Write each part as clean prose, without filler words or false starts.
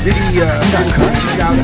Diddy tweeted out.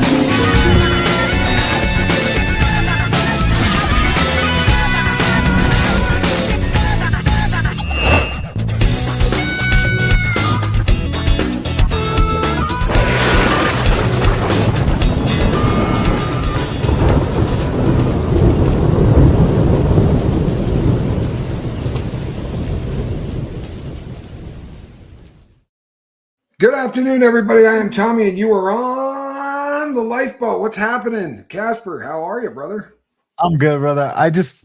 Good afternoon, everybody. I am Tommy, and you are on the lifeboat. What's happening? Casper, how are you, brother? I'm good, brother. I just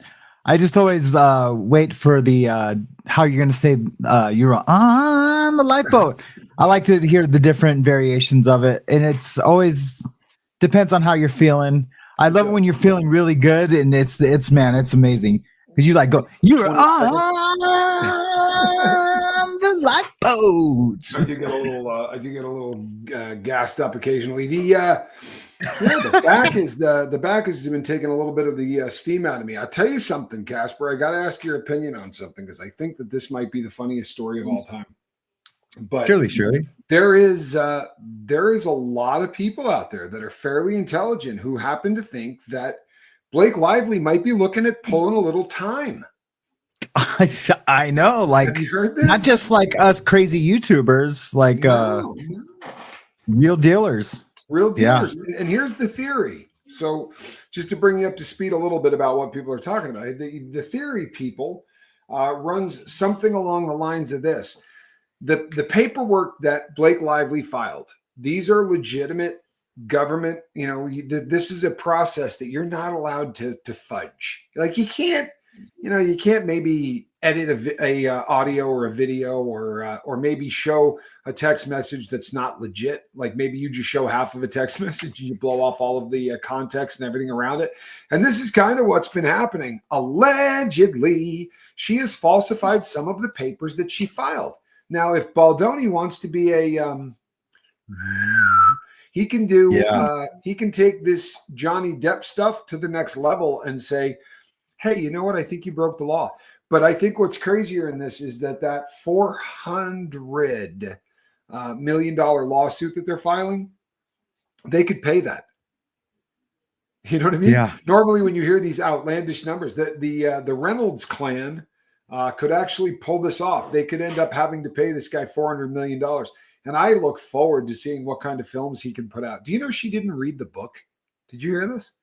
always wait for the how you're gonna say you're on the lifeboat. I like to hear the different variations of it, and it's always depends on how you're feeling. I love it when you're feeling really good, and it's amazing because you like go you're on the lifeboat. I do get a little gassed up occasionally. The back has been taking a little bit of the steam out of me. I'll tell you something, Casper. I got to ask your opinion on something because I think that this might be the funniest story of all time. But Surely. There is a lot of people out there that are fairly intelligent who happen to think that Blake Lively might be looking at pulling a little time. I know, like, have you heard this? Not just like us crazy YouTubers, like real dealers. Yeah. And here's the theory. So just to bring you up to speed a little bit about what people are talking about, the theory, people, runs something along the lines of this. The paperwork that Blake Lively filed, these are legitimate government, this is a process that you're not allowed to fudge. Like you can't maybe edit a audio or a video or maybe show a text message that's not legit. Like maybe you just show half of a text message and you blow off all of the context and everything around it. And this is kind of what's been happening. Allegedly, she has falsified some of the papers that she filed. Now, if Baldoni wants to be he can take this Johnny Depp stuff to the next level and say, hey, you know what? I think you broke the law. But I think what's crazier in this is that $400 million lawsuit that they're filing, they could pay that. You know what I mean? Yeah. Normally, when you hear these outlandish numbers, the Reynolds clan could actually pull this off. They could end up having to pay this guy $400 million. And I look forward to seeing what kind of films he can put out. Do you know she didn't read the book? Did you hear this?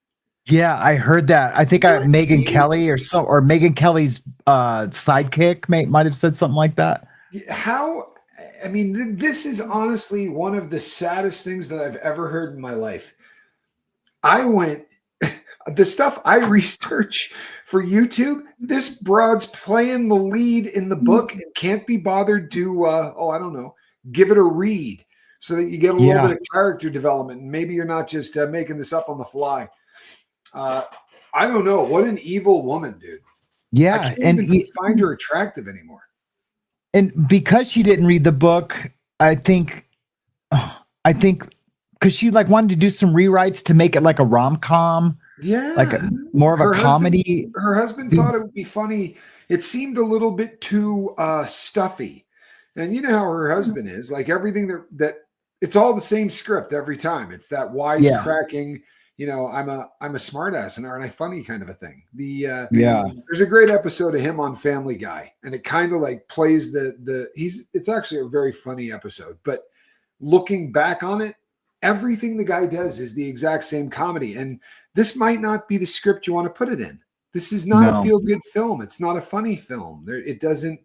Yeah, I heard that. I think Megyn Kelly or Megyn Kelly's sidekick might have said something like that. This is honestly one of the saddest things that I've ever heard in my life. The stuff I research for YouTube, this broad's playing the lead in the book and can't be bothered to, give it a read so that you get a little bit of character development. And maybe you're not just making this up on the fly. I don't know. What an evil woman, dude. Yeah. I can't even find her attractive anymore. And because she didn't read the book, I think because she wanted to do some rewrites to make it like a rom-com. Yeah. Like more of a comedy. Her husband thought it would be funny. It seemed a little bit too stuffy. And you know how her husband is. Like everything that it's all the same script every time. It's that wisecracking, I'm a smartass and aren't I funny kind of a thing. There's a great episode of him on Family Guy, and it kind of like plays it's actually a very funny episode, but looking back on it, everything the guy does is the exact same comedy. And this might not be the script you want to put it in. This is not a feel-good film. It's not a funny film. It doesn't,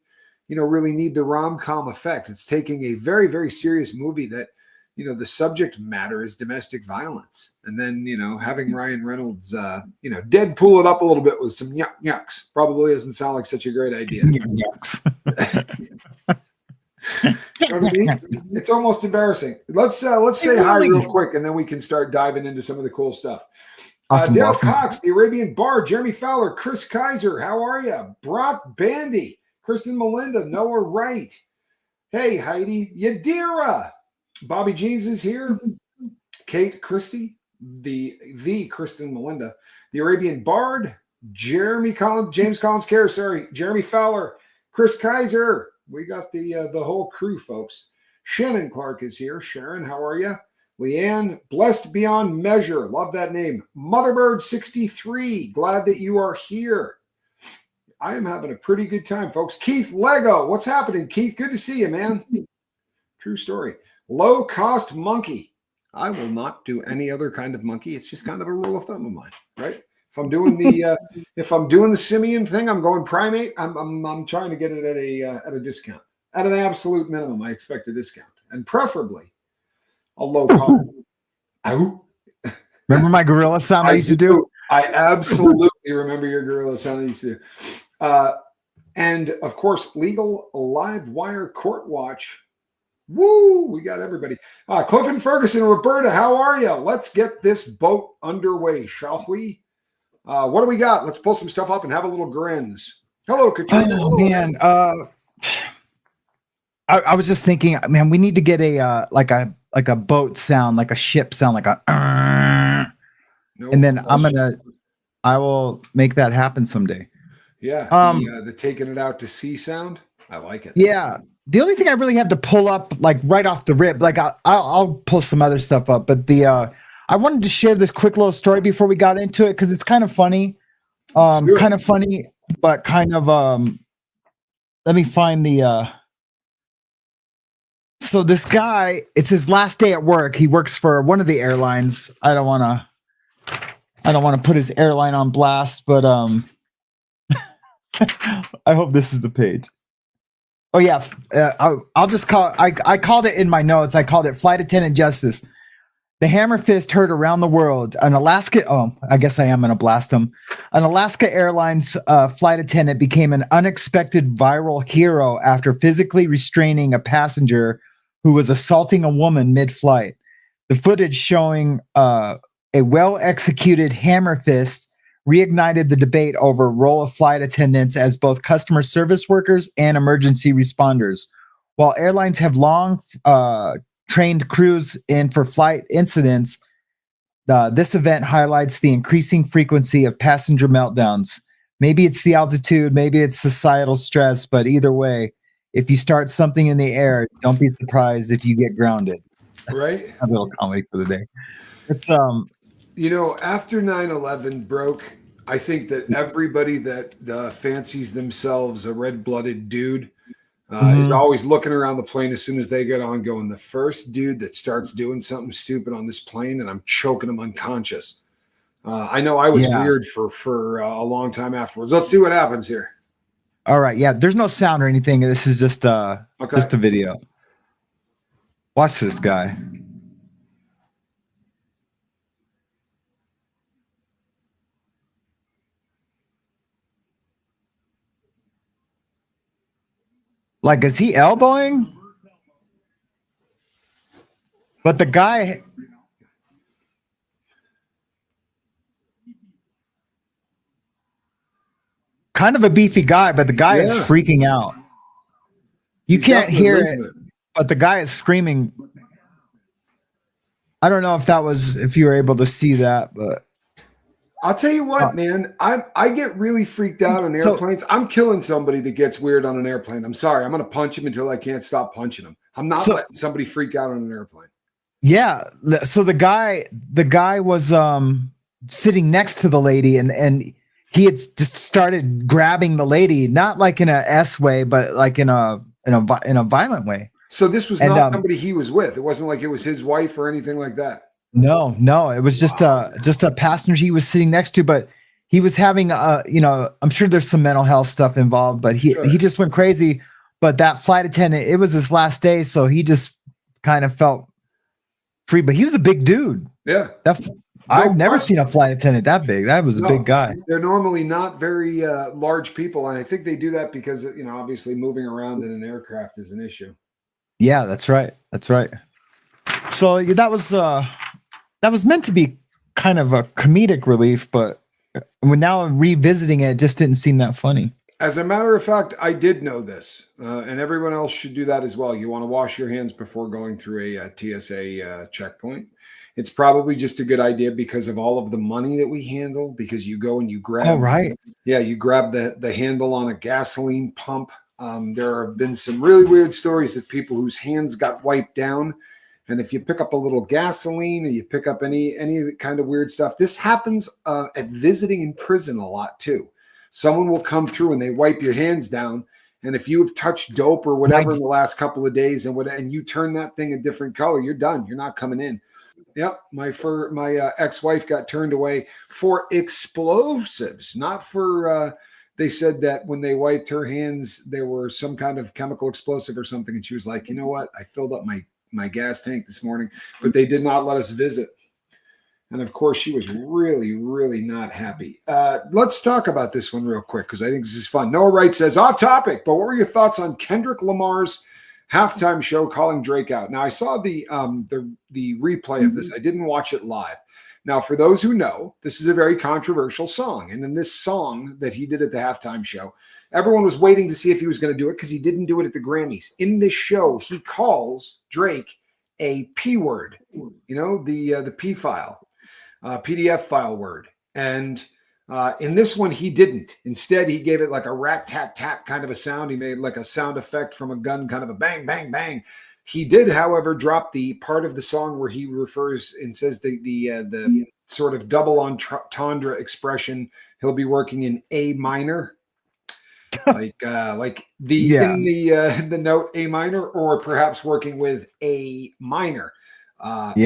really need the rom-com effect. It's taking a very, very serious movie that, the subject matter is domestic violence. And then, having Ryan Reynolds, Deadpool it up a little bit with some yucks probably doesn't sound like such a great idea. Yucks. You know what I mean? It's almost embarrassing. Let's say hi real quick, and then we can start diving into some of the cool stuff. Dale Cox, the Arabian Bar, Jeremy Fowler, Chris Kaiser, how are you? Brock Bandy, Kristen Melinda, Noah Wright. Hey, Heidi Yadira. Bobby Jeans is here. Kate Christie, the Kristen Melinda, the Arabian Bard, James Collins Care, Jeremy Fowler, Chris Kaiser. We got the whole crew, folks. Shannon Clark is here. Sharon, how are you? Leanne, blessed beyond measure. Love that name. Motherbird63, glad that you are here. I am having a pretty good time, folks. Keith Lego, what's happening, Keith? Good to see you, man. True story. Low cost monkey. I will not do any other kind of monkey. It's just kind of a rule of thumb of mine, right? If I'm doing the simian thing, I'm going primate. I'm trying to get it at a discount. At an absolute minimum, I expect a discount, and preferably a low cost. Remember my gorilla sound I used to do? I absolutely remember your gorilla sound I used to do. And of course, legal live wire court watch. Woo! We got everybody. Cliff and Ferguson, Roberta, how are you? Let's get this boat underway, shall we? What do we got? Let's pull some stuff up and have a little grins. Hello, Katrina. Oh, man. I was just thinking, man, we need to get a like a boat sound, like a ship sound, like a and then I will make that happen someday. Yeah. The taking it out to sea sound. I like it. Yeah. The only thing I really have to pull up, like right off the rip, like I'll pull some other stuff up, but I wanted to share this quick little story before we got into it because it's kind of funny, kind of funny, but kind of let me find the. So this guy, it's his last day at work. He works for one of the airlines. I don't want to put his airline on blast, but I hope this is the page. Oh yeah, I'll just call. I called it in my notes. I called it Flight Attendant Justice. The hammer fist heard around the world. An Alaska. Oh, I guess I am gonna blast him. An Alaska Airlines flight attendant became an unexpected viral hero after physically restraining a passenger who was assaulting a woman mid-flight. The footage showing a well-executed hammer fist reignited the debate over role of flight attendants as both customer service workers and emergency responders. While airlines have long trained crews in for flight incidents, this event highlights the increasing frequency of passenger meltdowns. Maybe it's the altitude, maybe it's societal stress, but either way, if you start something in the air, don't be surprised if you get grounded. Right? A little comedy for the day. It's after 9/11 broke, I think that everybody that fancies themselves a red-blooded dude is always looking around the plane as soon as they get on, going, the first dude that starts doing something stupid on this plane, and I'm choking him unconscious. I know I was weird for a long time afterwards. Let's see what happens here. All right. Yeah, there's no sound or anything. This is just just a video. Watch this guy. Like, is he elbowing? But the guy, kind of a beefy guy, but the guy is freaking out. You can't hear it, but the guy is screaming. I don't know if you were able to see that, but I'll tell you what, man, I get really freaked out on airplanes. I'm killing somebody that gets weird on an airplane. I'm sorry. I'm going to punch him until I can't stop punching him. I'm not letting somebody freak out on an airplane. Yeah. So the guy was sitting next to the lady and he had just started grabbing the lady, not like in a S way, but like in a violent way. So this was not somebody he was with. It wasn't like it was his wife or anything like that. No, it was just a passenger he was sitting next to, but he was having I'm sure there's some mental health stuff involved, but he just went crazy. But that flight attendant, it was his last day, so he just kind of felt free. But he was a big dude. Yeah. I've never seen a flight attendant that big. That was a big guy. They're normally not very large people, and I think they do that because obviously moving around in an aircraft is an issue. Yeah, that's right. So that was meant to be kind of a comedic relief, but when now revisiting it just didn't seem that funny. As a matter of fact, I did know this, and everyone else should do that as well. You want to wash your hands before going through a TSA checkpoint. It's probably just a good idea because of all of the money that we handle, because you go and you grab. Oh, right. Yeah, you grab the handle on a gasoline pump. There have been some really weird stories of people whose hands got wiped down And if you pick up a little gasoline, or you pick up any kind of weird stuff, this happens at visiting in prison a lot too. Someone will come through and they wipe your hands down. And if you have touched dope or whatever in the last couple of days and you turn that thing a different color, you're done. You're not coming in. Yep. My ex-wife got turned away for explosives, not for, they said that when they wiped her hands, there were some kind of chemical explosive or something. And she was like, you know what? I filled up my gas tank this morning, but they did not let us visit. And of course, she was really, really not happy. Let's talk about this one real quick because I think this is fun. Noah Wright says, off topic, but what were your thoughts on Kendrick Lamar's halftime show calling Drake out? Now, I saw the replay of this. I didn't watch it live. Now, for those who know, this is a very controversial song. And in this song that he did at the halftime show, everyone was waiting to see if he was going to do it because he didn't do it at the Grammys. In this show, he calls Drake a P word, the P file. PDF file word. And in this one, he didn't. Instead, he gave it like a rat tat tat kind of a sound. He made like a sound effect from a gun, kind of a bang, bang, bang. He did, however, drop the part of the song where he refers and says the sort of double entendre expression. He'll be working in A minor, in the note A minor, or perhaps working with A minor. But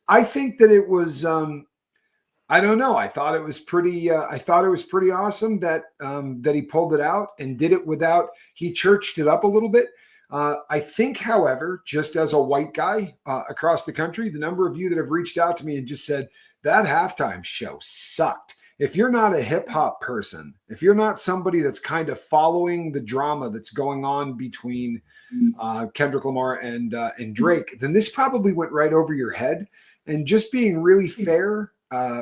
I think that it was, I don't know. I thought it was pretty awesome that he pulled it out and did it without, he churched it up a little bit. I think, however, just as a white guy across the country, the number of you that have reached out to me and just said that halftime show sucked. If you're not a hip hop person, if you're not somebody that's kind of following the drama that's going on between Kendrick Lamar and Drake, then this probably went right over your head. And just being really fair,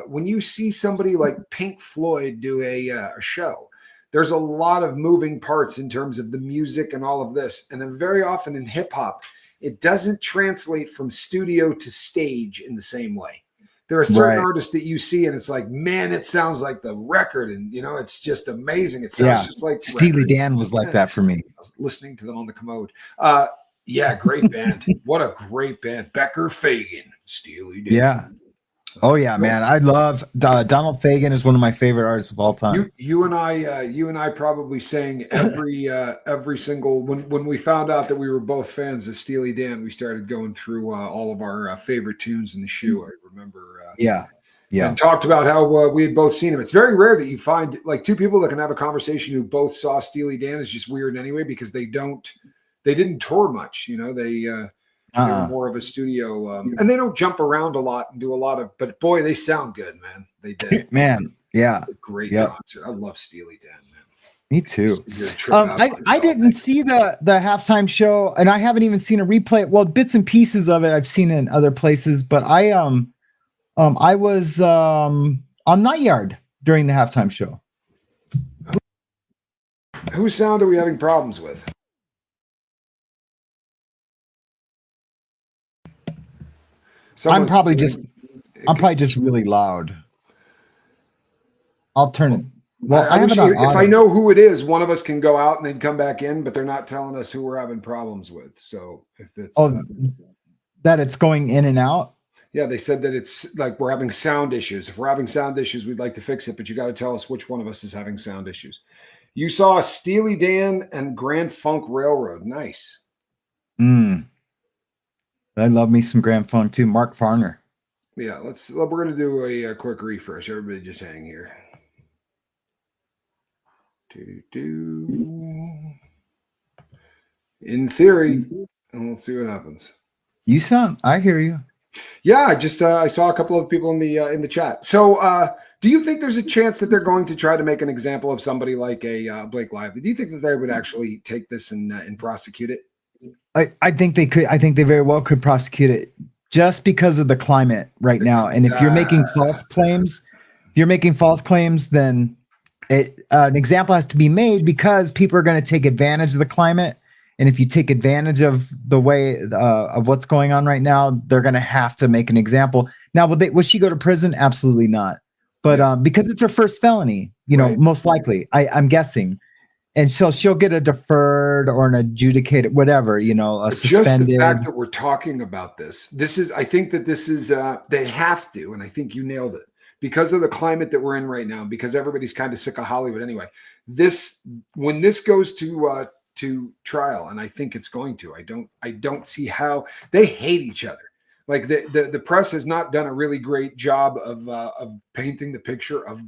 when you see somebody like Pink Floyd do a show, there's a lot of moving parts in terms of the music and all of this. And then very often in hip hop, it doesn't translate from studio to stage in the same way. There are certain artists that you see and it's like, man, it sounds like the record. And, it's just amazing. It sounds just like Steely Dan was like that for me. I was listening to them on the commode. Great band. What a great band. Becker Fagan, Steely Dan. Yeah. Oh yeah, man. I love Donald Fagen is one of my favorite artists of all time. You and I probably sang every single when we found out that we were both fans of Steely Dan, we started going through all of our favorite tunes in the shoe. I remember and talked about how we had both seen him. It's very rare that you find like two people that can have a conversation who both saw Steely Dan. Is just weird anyway because they didn't tour much, they were more of a studio, and they don't jump around a lot and do a lot of. But boy, they sound good, man. They did, man. Yeah, great concert. I love Steely Dan, man. Me too. I didn't see the halftime show, and I haven't even seen a replay. Well, bits and pieces of it I've seen in other places, but I was on Night Yard during the halftime show. Whose sound are we having problems with? I'm probably just really loud. I'll turn it. Well, if I know who it is, one of us can go out and then come back in, but they're not telling us who we're having problems with. So if it's that it's going in and out. Yeah, they said that it's like we're having sound issues. If we're having sound issues, we'd like to fix it, but you got to tell us which one of us is having sound issues. You saw Steely Dan and Grand Funk Railroad. Nice. I love me some Grand Funk too. Mark Farner. Yeah, we're going to do a quick refresh. Everybody just hang here. In theory, and we'll see what happens. I hear you. Yeah, I saw a couple of people in the chat. So, do you think there's a chance that they're going to try to make an example of somebody like a Blake Lively? Do you think that they would actually take this and prosecute it? I think they could. I think they very well could prosecute it just because of the climate right now. And if you're making false claims, then an example has to be made because people are going to take advantage of the climate. And if you take advantage of the way of what's going on right now, they're going to have to make an example. Now, would she go to prison? Absolutely not. But because it's her first felony, most likely, I'm guessing. and she'll get a deferred or an adjudicated, whatever, you know, a suspended. Just the fact that we're talking about I think that this is, they have to, and I think you nailed it, because of the climate that we're in right now, because everybody's kind of sick of Hollywood anyway. When this goes to trial, and I think it's going to, I don't see how. They hate each other. Like the press has not done a really great job of painting the picture of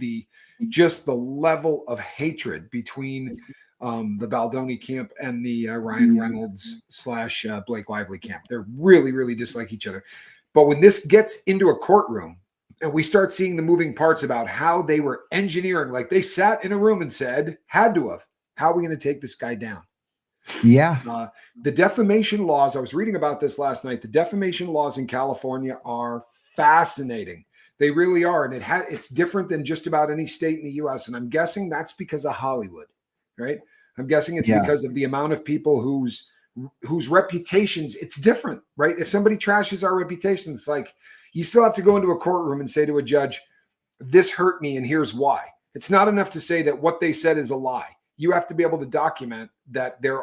just the level of hatred between the Baldoni camp and the Ryan Reynolds / Blake Lively camp. They're really, really dislike each other. But when this gets into a courtroom and we start seeing the moving parts about how they were engineering, like they sat in a room and said, had to have, how are we going to take this guy down? Yeah. The defamation laws, I was reading about this last night. The defamation laws in California are fascinating. They really are. And it's different than just about any state in the US. And I'm guessing that's because of Hollywood, right? I'm guessing it's because of the amount of people whose reputations, it's different, right? If somebody trashes our reputation, it's like, you still have to go into a courtroom and say to a judge, this hurt me and here's why. It's not enough to say that what they said is a lie. You have to be able to document that there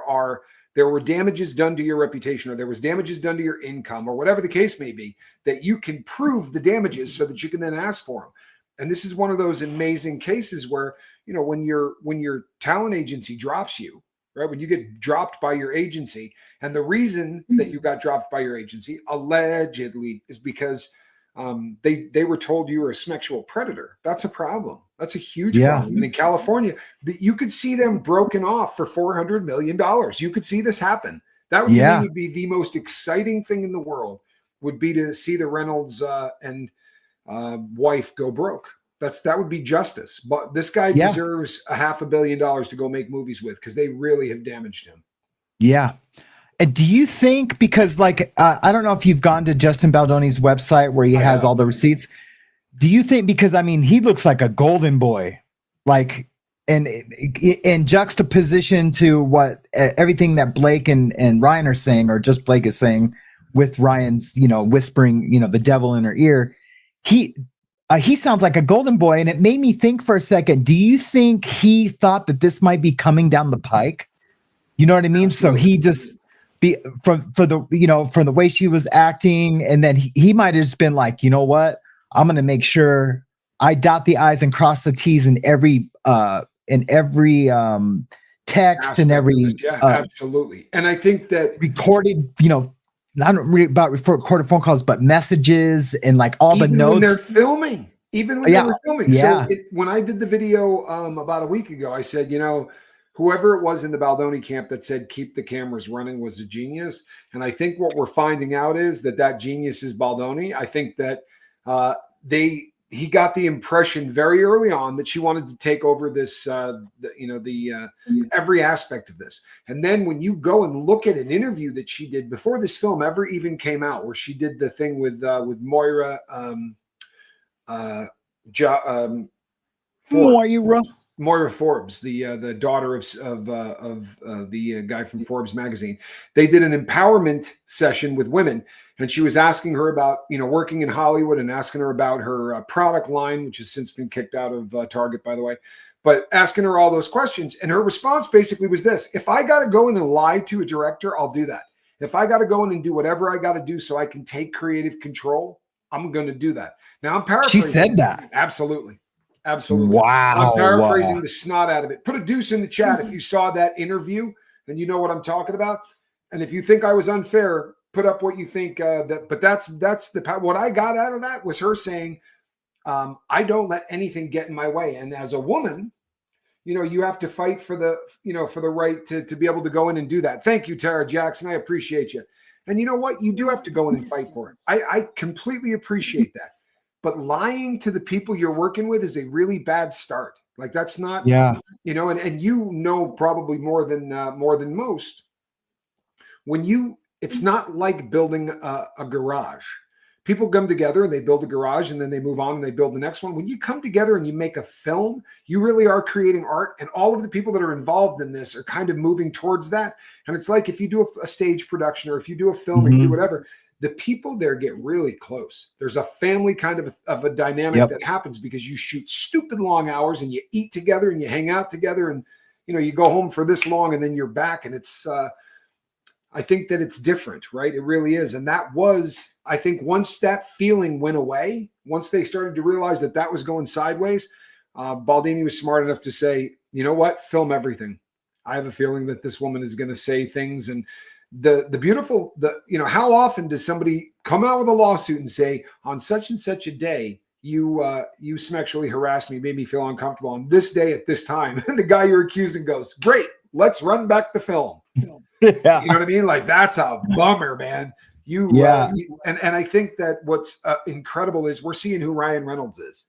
were damages done to your reputation, or there was damages done to your income, or whatever the case may be, that you can prove the damages so that you can then ask for them. And this is one of those amazing cases where, you know, when your talent agency drops you, right? When you get dropped by your agency, and the reason that you got dropped by your agency allegedly is because they were told you were a sexual predator. That's a problem. That's a huge problem. And in California, you could see them broken off for $400 million. You could see this happen. That would be the most exciting thing in the world, would be to see the Reynolds and wife go broke. That would be justice. But this guy deserves $500 million to go make movies with, because they really have damaged him. Yeah. And do you think, because like, I don't know if you've gone to Justin Baldoni's website where he has all the receipts. Do you think, because I mean, he looks like a golden boy, like, and in juxtaposition to what everything that Blake and Ryan are saying, or just Blake is saying, with Ryan's, you know, whispering, you know, the devil in her ear, he sounds like a golden boy. And it made me think for a second, do you think he thought that this might be coming down the pike? You know what I mean? Absolutely. So he just from the way she was acting, and then he might have just been like, you know what? I'm going to make sure I dot the I's and cross the T's in every text and every absolutely. And I think that recorded, you know, not about recorded phone calls, but messages and like all the notes. When they're filming, even when they were filming. So when I did the video about a week ago, I said, you know, whoever it was in the Baldoni camp that said keep the cameras running was a genius. And I think what we're finding out is that genius is Baldoni. I think that he got the impression very early on that she wanted to take over this, every aspect of this. And then when you go and look at an interview that she did before this film ever even came out, where she did the thing with Moira, Moira Forbes, the daughter of the guy from Forbes magazine. They did an empowerment session with women, and she was asking her about, you know, working in Hollywood, and asking her about her product line, which has since been kicked out of Target, by the way, but asking her all those questions. And her response basically was this: if I got to go in and lie to a director, I'll do that. If I got to go in and do whatever I got to do so I can take creative control, I'm going to do that. Now I'm paraphrasing. She said that. Absolutely. Absolutely. Wow. I'm paraphrasing the snot out of it. Put a deuce in the chat if you saw that interview and you know what I'm talking about. And if you think I was unfair, put up what you think. But that's what I got out of that was her saying, I don't let anything get in my way. And as a woman, you know, you have to fight for the right to be able to go in and do that. Thank you, Tara Jackson. I appreciate you. And you know what? You do have to go in and fight for it. I completely appreciate that. But lying to the people you're working with is a really bad start. Like, that's not, you know, and you know, probably more than most, it's not like building a garage. People come together and they build a garage, and then they move on and they build the next one. When you come together and you make a film, you really are creating art, and all of the people that are involved in this are kind of moving towards that. And it's like, if you do a stage production, or if you do a film, or you do whatever, the people there get really close. There's a family kind of a dynamic that happens because you shoot stupid long hours, and you eat together and you hang out together. And you go home for this long and then you're back, and it's I think that it's different, right? It really is. And that was, I think, once that feeling went away, once they started to realize that that was going sideways, Baldini was smart enough to say, you know what, film everything. I have a feeling that this woman is going to say things. And the beautiful, how often does somebody come out with a lawsuit and say, on such and such a day, you sexually harassed me, made me feel uncomfortable on this day at this time. And the guy you're accusing goes, great, let's run back the film. Yeah. You know what I mean? Like, that's a bummer, man. And I think that what's incredible is we're seeing who Ryan Reynolds is.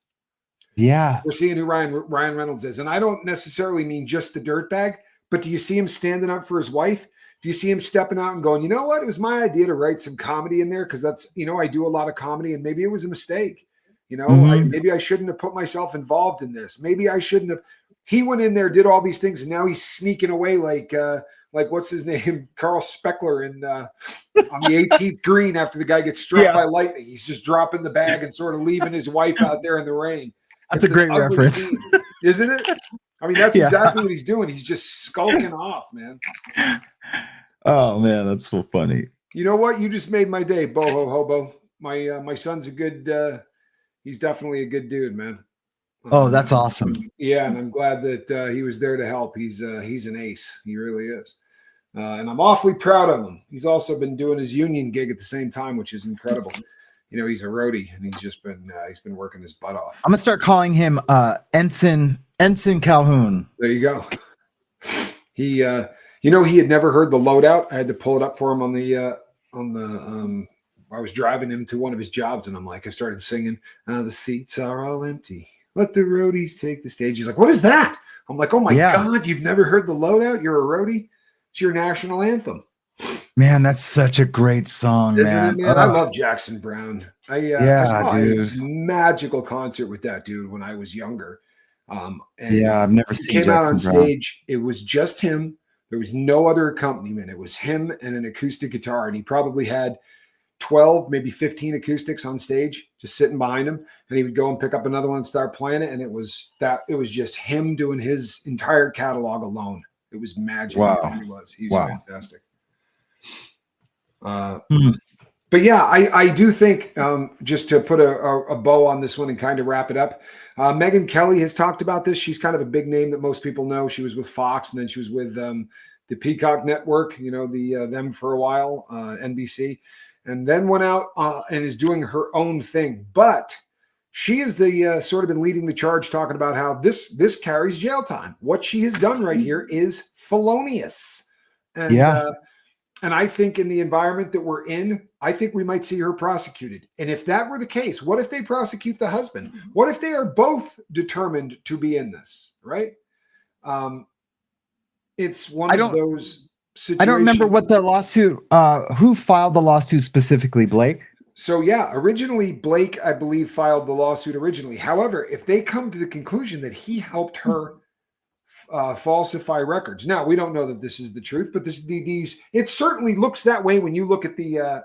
Yeah. We're seeing who Ryan Reynolds is. And I don't necessarily mean just the dirtbag, but do you see him standing up for his wife? Do you see him stepping out and going, you know what? It was my idea to write some comedy in there because that's, I do a lot of comedy, and maybe it was a mistake. Maybe I shouldn't have put myself involved in this. Maybe I shouldn't have. He went in there, did all these things, and now he's sneaking away like what's his name? Carl Speckler on the 18th green after the guy gets struck by lightning. He's just dropping the bag and sort of leaving his wife out there in the rain. That's a great reference. Scene, isn't it? I mean, that's exactly what he's doing. He's just skulking off, man. Oh man, that's so funny. You know what? You just made my day, boho hobo. My son's a good. He's definitely a good dude, man. Oh, that's awesome. Yeah, and I'm glad that he was there to help. He's an ace. He really is. And I'm awfully proud of him. He's also been doing his union gig at the same time, which is incredible. He's a roadie, and he's been working his butt off. I'm gonna start calling him Ensign Calhoun. There you go. He he had never heard the loadout. I had to pull it up for him on the I was driving him to one of his jobs, and I started singing, the seats are all empty. Let the roadies take the stage. He's like, what is that? I'm like, oh my God, you've never heard the loadout? You're a roadie? It's your national anthem. Man, that's such a great song, man. I love Jackson Browne. I saw a magical concert with that dude when I was younger. And I've never seen came Jackson out on Browne. stage. It was just him. There was no other accompaniment. It was him and an acoustic guitar, and he probably had 12, maybe 15 acoustics on stage, just sitting behind him. And he would go and pick up another one and start playing it. And it was just him doing his entire catalog alone. It was magic. Wow. He was fantastic. But yeah, I do think, just to put a bow on this one and kind of wrap it up, Megyn Kelly has talked about this. She's kind of a big name that most people know. She was with Fox, and then she was with the Peacock Network, them for a while, NBC, and then went out and is doing her own thing. But she is the sort of been leading the charge, talking about how this carries jail time. What she has done right here is felonious. And and I think in the environment that we're in, I think we might see her prosecuted. And if that were the case, what if they prosecute the husband? What if they are both determined to be in this, right? It's one of those situations. I don't remember what the lawsuit, who filed the lawsuit specifically, Blake? So originally Blake, I believe, filed the lawsuit originally. However, if they come to the conclusion that he helped her falsify records. Now, we don't know that this is the truth, but it certainly looks that way when you look at the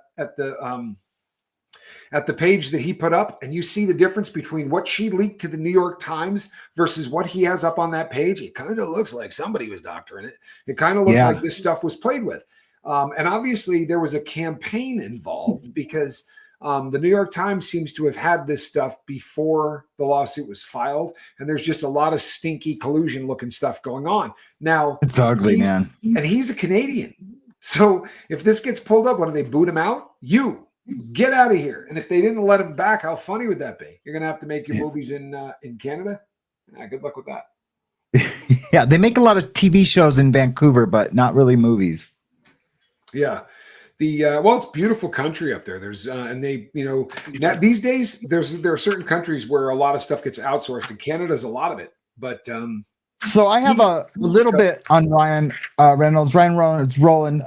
page that he put up, and you see the difference between what she leaked to the New York Times versus what he has up on that page. It kind of looks like somebody was doctoring it. It kind of looks like this stuff was played with. And obviously there was a campaign involved because the New York Times seems to have had this stuff before the lawsuit was filed, and there's just a lot of stinky collusion looking stuff going on. Now it's ugly, man. And he's a Canadian. So if this gets pulled up, what do they boot him out? You get out of here. And if they didn't let him back, how funny would that be? You're going to have to make your movies in Canada. Good luck with that. Yeah. They make a lot of TV shows in Vancouver, but not really movies. Yeah. It's beautiful country up there. There's and they, these days there are certain countries where a lot of stuff gets outsourced, and Canada's a lot of it. But so I have a little bit on Ryan Reynolds. Ryan Reynolds rolling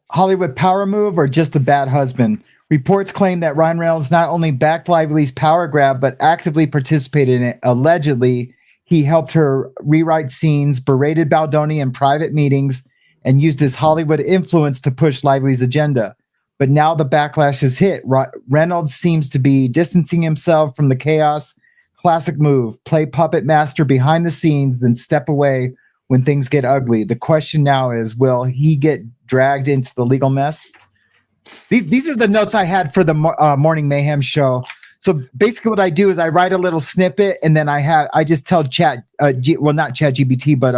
Hollywood power move or just a bad husband. Reports claim that Ryan Reynolds not only backed Lively's power grab, but actively participated in it. Allegedly, he helped her rewrite scenes, berated Baldoni in private meetings, and used his Hollywood influence to push Lively's agenda. But now the backlash has hit. Reynolds seems to be distancing himself from the chaos. Classic move. Play puppet master behind the scenes, then step away when things get ugly. The question now is, will he get dragged into the legal mess? These are the notes I had for the Morning Mayhem show. So basically what I do is I write a little snippet, and then I just tell not Chat GPT, but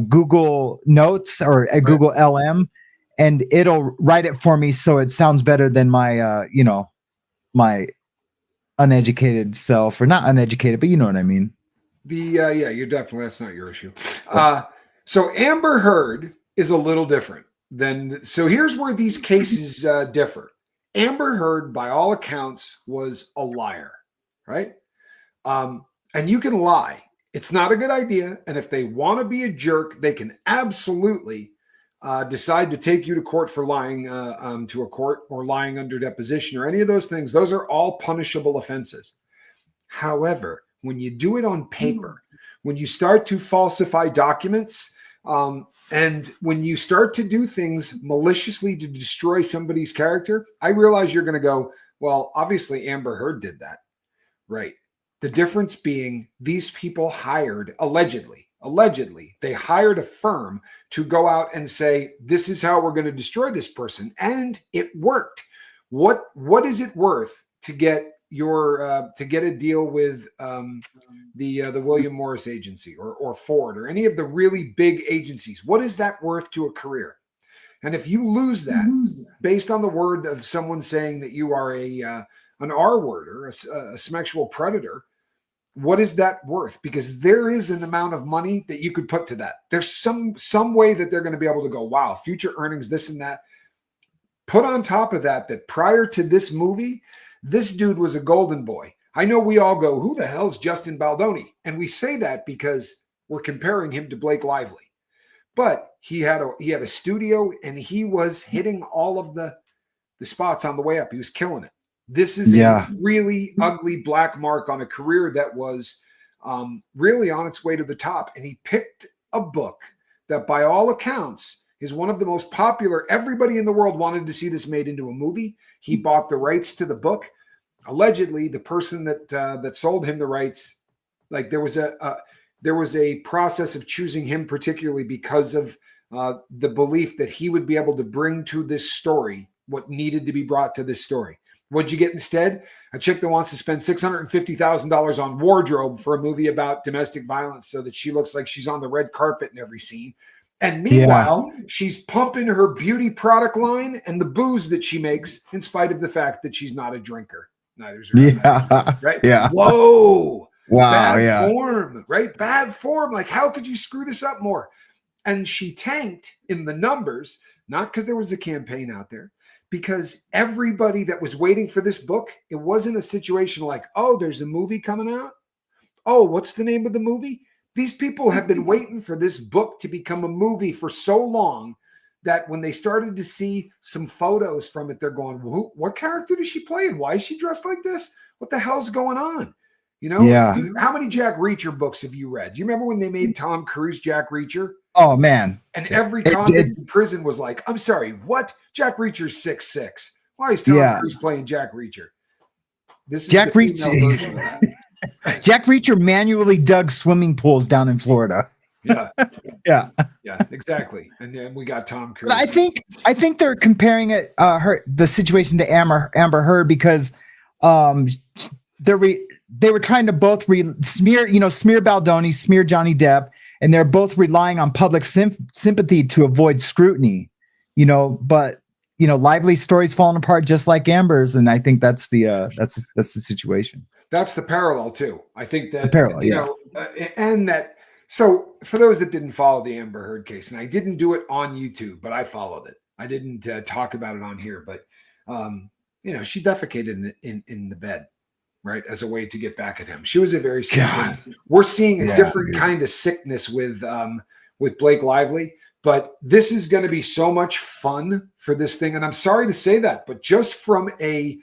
Google Notes or Google LM, and it'll write it for me so it sounds better than my my uneducated self, or not uneducated, but you know what I mean. You're definitely, that's not your issue. So Amber Heard is a little different than, so here's where these cases differ. Amber Heard, by all accounts, was a liar, right? And you can lie. It's not a good idea. And if they want to be a jerk, they can absolutely decide to take you to court for lying to a court, or lying under deposition, or any of those things. Those are all punishable offenses. However, when you do it on paper, when you start to falsify documents, and when you start to do things maliciously to destroy somebody's character, I realize you're going to go, well, obviously Amber Heard did that, right? The difference being, these people hired, allegedly, they hired a firm to go out and say, this is how we're going to destroy this person. And it worked. What is it worth to get a deal with the William Morris agency, or Ford, or any of the really big agencies? What is that worth to a career? And if you lose that based on the word of someone saying that you are an R-worder, a sexual predator, what is that worth? Because there is an amount of money that you could put to that. There's some way that they're going to be able to go, wow, future earnings, this and that. Put on top of that prior to this movie, this dude was a golden boy. I know we all go, who the hell's Justin Baldoni? And we say that because we're comparing him to Blake Lively. But he had a studio, and he was hitting all of the spots on the way up. He was killing it. This is a really ugly black mark on a career that was really on its way to the top. And he picked a book that, by all accounts, is one of the most popular. Everybody in the world wanted to see this made into a movie. He bought the rights to the book. Allegedly, the person that sold him the rights, like there was a process of choosing him particularly because of the belief that he would be able to bring to this story what needed to be brought to this story. What'd you get instead? A chick that wants to spend $650,000 on wardrobe for a movie about domestic violence so that she looks like she's on the red carpet in every scene. And meanwhile, she's pumping her beauty product line and the booze that she makes, in spite of the fact that she's not a drinker. Neither's her. Right? Yeah. Whoa. Wow. Bad form, right? Bad form. Like, how could you screw this up more? And she tanked in the numbers, not because there was a campaign out there, because everybody that was waiting for this book, it wasn't a situation like, oh, there's a movie coming out. Oh, what's the name of the movie? These people have been waiting for this book to become a movie for so long that when they started to see some photos from it, they're going, what character does she play? And why is she dressed like this? What the hell's going on? You know, how many Jack Reacher books have you read? Do you remember when they made Tom Cruise Jack Reacher? Oh, man. And every convict in prison was like, I'm sorry, what? Jack Reacher's 6'6". Why is Tom Cruise playing Jack Reacher? This is Jack the female version of that. Jack Reacher manually dug swimming pools down in Florida. Yeah, exactly. And then we got Tom Cruise. But I think they're comparing it the situation to Amber Heard because they were trying to both smear Baldoni, smear Johnny Depp, and they're both relying on public sympathy to avoid scrutiny. But Lively's story's falling apart just like Amber's, and I think that's the situation. That's the parallel too. I think that the parallel, and that. So for those that didn't follow the Amber Heard case, and I didn't do it on YouTube, but I followed it. I didn't talk about it on here, but she defecated in the bed, right, as a way to get back at him. She was a very sick person. We're seeing a different kind of sickness with Blake Lively, but this is going to be so much fun for this thing. And I'm sorry to say that, but just from a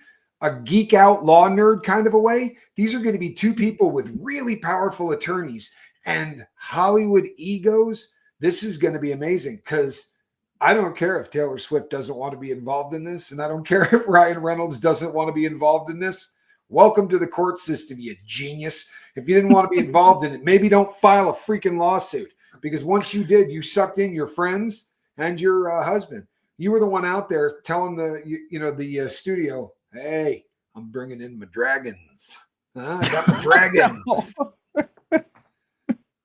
geek out law nerd kind of a way, these are going to be two people with really powerful attorneys and Hollywood egos. This is going to be amazing because I don't care if Taylor Swift doesn't want to be involved in this, and I don't care if Ryan Reynolds doesn't want to be involved in this. Welcome to the court system, you genius. If you didn't want to be involved in it, maybe don't file a freaking lawsuit. because once you did, you sucked in your friends and your husband. You were the one out there telling the studio, "Hey, I'm bringing in my dragons. I got my dragons."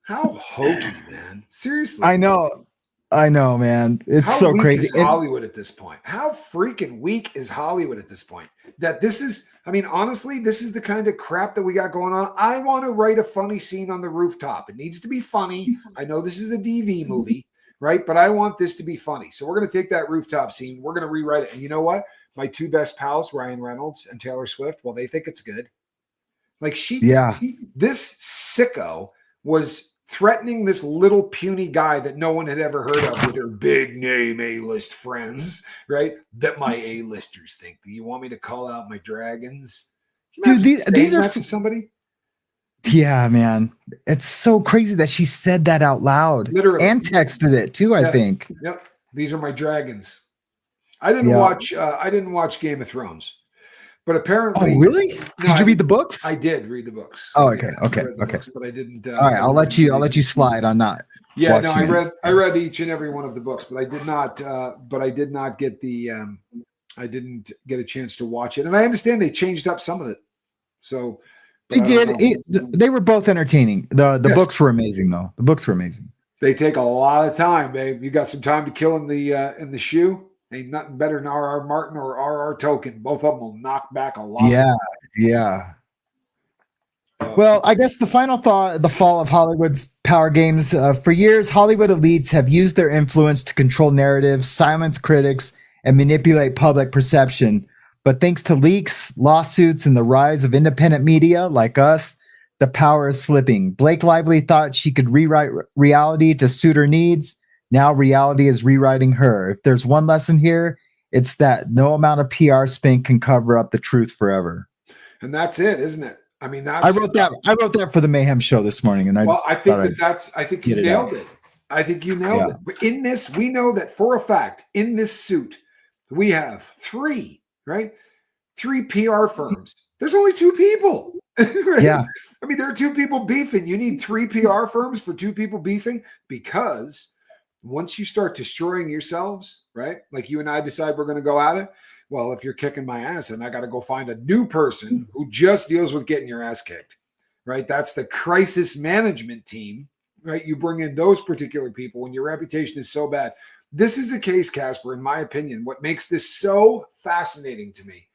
How hokey, man! Seriously, I know, man. It's how so weak crazy. is Hollywood at this point? How freaking weak is Hollywood at this point? That this is, I mean, honestly, this is the kind of crap that we got going on. I want to write a funny scene on the rooftop. It needs to be funny. I know this is a DV movie, right? But I want this to be funny. So we're going to take that rooftop scene. We're going to rewrite it. And you know what? My two best pals, Ryan Reynolds and Taylor Swift, well, they think it's good. Like this sicko was threatening this little puny guy that no one had ever heard of with her big name A-list friends, right? That my A-listers think. Do you want me to call out my dragons? Dude, these are to somebody. Yeah, man. It's so crazy that she said that out loud. Literally. And texted it too, I think. Yep. These are my dragons. I didn't watch Game of Thrones. But apparently, oh really? Did you read the books? I did read the books. Oh, okay, okay. Books, but I didn't. All right, I'll let you slide on that. Yeah, no, I read each and every one of the books, but I did not. But I did not get the. I didn't get a chance to watch it, and I understand they changed up some of it. So they did. They were both entertaining. The books were amazing, though. The books were amazing. They take a lot of time, babe. You got some time to kill in the shoe. Ain't nothing better than R.R. Martin or R.R. Tolkien. Both of them will knock back a lot. Yeah. Well, I guess the final thought, the fall of Hollywood's power games. For years, Hollywood elites have used their influence to control narratives, silence critics, and manipulate public perception. But thanks to leaks, lawsuits, and the rise of independent media like us, the power is slipping. Blake Lively thought she could rewrite reality to suit her needs. Now reality is rewriting her. If there's one lesson here, it's that no amount of PR spin can cover up the truth forever. And that's it, isn't it? I mean, I wrote that for the Mayhem show this morning, and I think you nailed it. I think you nailed it. But in this, we know that for a fact, in this suit, we have three PR firms. There's only two people. Right? Yeah. I mean, there are two people beefing. You need three PR firms for two people beefing, because once you start destroying yourselves, right? Like you and I decide we're going to go at it. Well, if you're kicking my ass, and I got to go find a new person who just deals with getting your ass kicked, right? That's the crisis management team, right? You bring in those particular people when your reputation is so bad. This is a case, Casper, in my opinion. What makes this so fascinating to me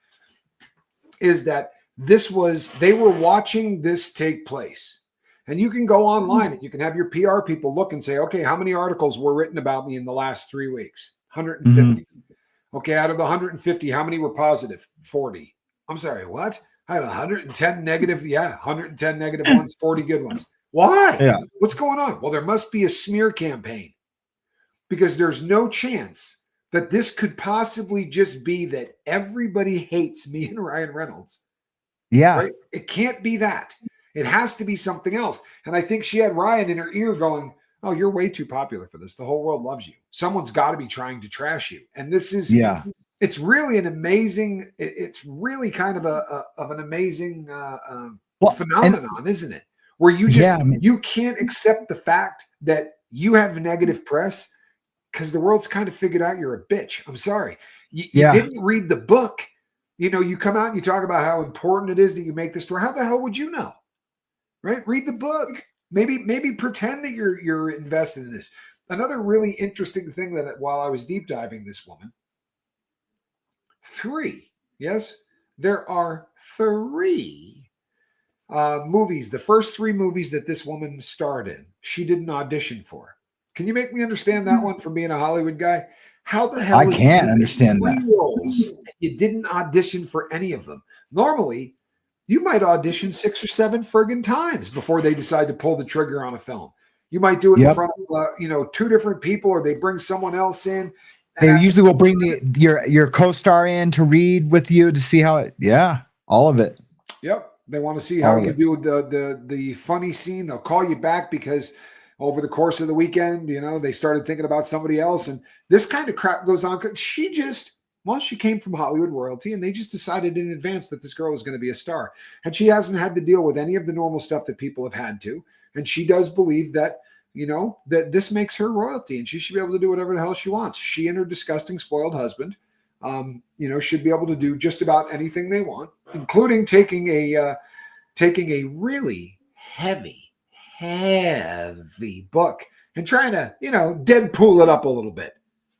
is that they were watching this take place. And you can go online and you can have your PR people look and say, okay, how many articles were written about me in the last 3 weeks? 150. Mm-hmm. Okay, out of the 150, how many were positive? 40. I'm sorry, what? I had 110 negative. Yeah, 110 negative ones, 40 good ones. Why? Yeah. What's going on? Well, there must be a smear campaign, because there's no chance that this could possibly just be that everybody hates me and Ryan Reynolds. Yeah. Right? It can't be that. It has to be something else. And I think she had Ryan in her ear going, oh, you're way too popular for this. The whole world loves you. Someone's got to be trying to trash you. And this is, it's really an amazing, it's really kind of an amazing phenomenon, isn't it? Where you just, you can't accept the fact that you have negative press because the world's kind of figured out you're a bitch. I'm sorry. You didn't read the book. You know, you come out and you talk about how important it is that you make the story. How the hell would you know? Right? Read the book. Maybe pretend that you're invested in this. Another really interesting thing that while I was deep diving this woman, there are three movies. The first three movies that this woman starred in, she didn't audition for. Can you make me understand that one from being a Hollywood guy? How the hell? I can't understand that. Roles, you didn't audition for any of them. Normally, you might audition 6 or 7 friggin' times before they decide to pull the trigger on a film. You might do it in front of 2 different people, or they bring someone else in. They usually will bring your co-star in to read with you to see how it. Yeah, all of it. Yep, they want to see how you do the funny scene. They'll call you back because over the course of the weekend, they started thinking about somebody else, and this kind of crap goes on. She came from Hollywood royalty, and they just decided in advance that this girl was going to be a star. And she hasn't had to deal with any of the normal stuff that people have had to. And she does believe that that this makes her royalty and she should be able to do whatever the hell she wants. She and her disgusting spoiled husband, should be able to do just about anything they want, including taking a really heavy book and trying to, Deadpool it up a little bit.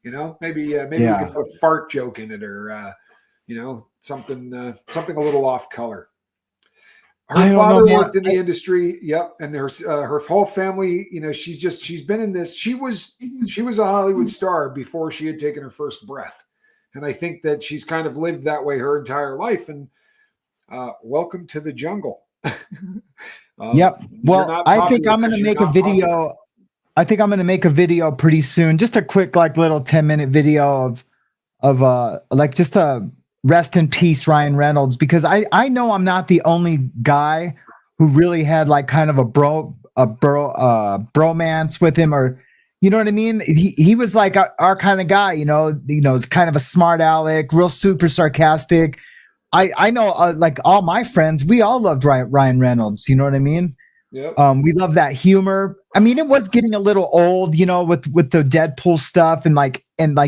Maybe we can put a fart joke in it, or something a little off color. Her father worked in the industry. Yep. And her whole family, she's been in this. She was a Hollywood star before she had taken her first breath. And I think that she's kind of lived that way her entire life. And welcome to the jungle. Yep. Well, I think I'm going to make a video. Popular. I think I'm going to make a video pretty soon. Just a quick, little 10-minute video of just a rest in peace, Ryan Reynolds, because I know I'm not the only guy who really had kind of a bromance with him, or you know what I mean? He was like our kind of guy, kind of a smart aleck, real super sarcastic. I know all my friends, we all loved Ryan Reynolds. You know what I mean? Yep. We love that humor. I mean, it was getting a little old, with the Deadpool stuff and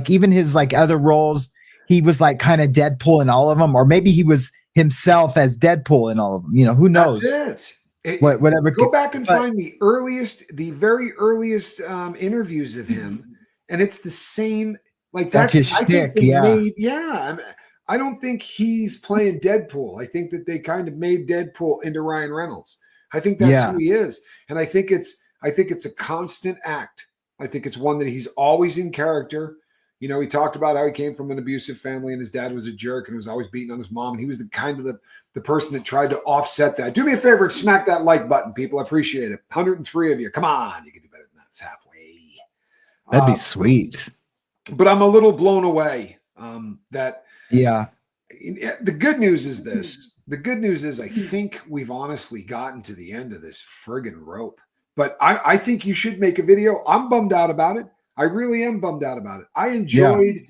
even his other roles. He was kind of Deadpool in all of them, or maybe he was himself as Deadpool in all of them. Who knows? That's it. Whatever. Go back and find the very earliest interviews of him, and it's the same. That's his shtick. I don't think he's playing Deadpool. I think that they kind of made Deadpool into Ryan Reynolds. I think that's who he is, and I think it's a constant act. I think it's one that he's always in character. He talked about how he came from an abusive family and his dad was a jerk and was always beating on his mom. And he was the kind of the person that tried to offset that. Do me a favor and smack that like button, people. I appreciate it. 103 of you. Come on. You can do better than that. It's halfway. That'd be sweet. But I'm a little blown away that. Yeah. The good news is this. The good news is I think we've honestly gotten to the end of this friggin' rope. But I think you should make a video. I'm bummed out about it. I really am bummed out about it. I enjoyed,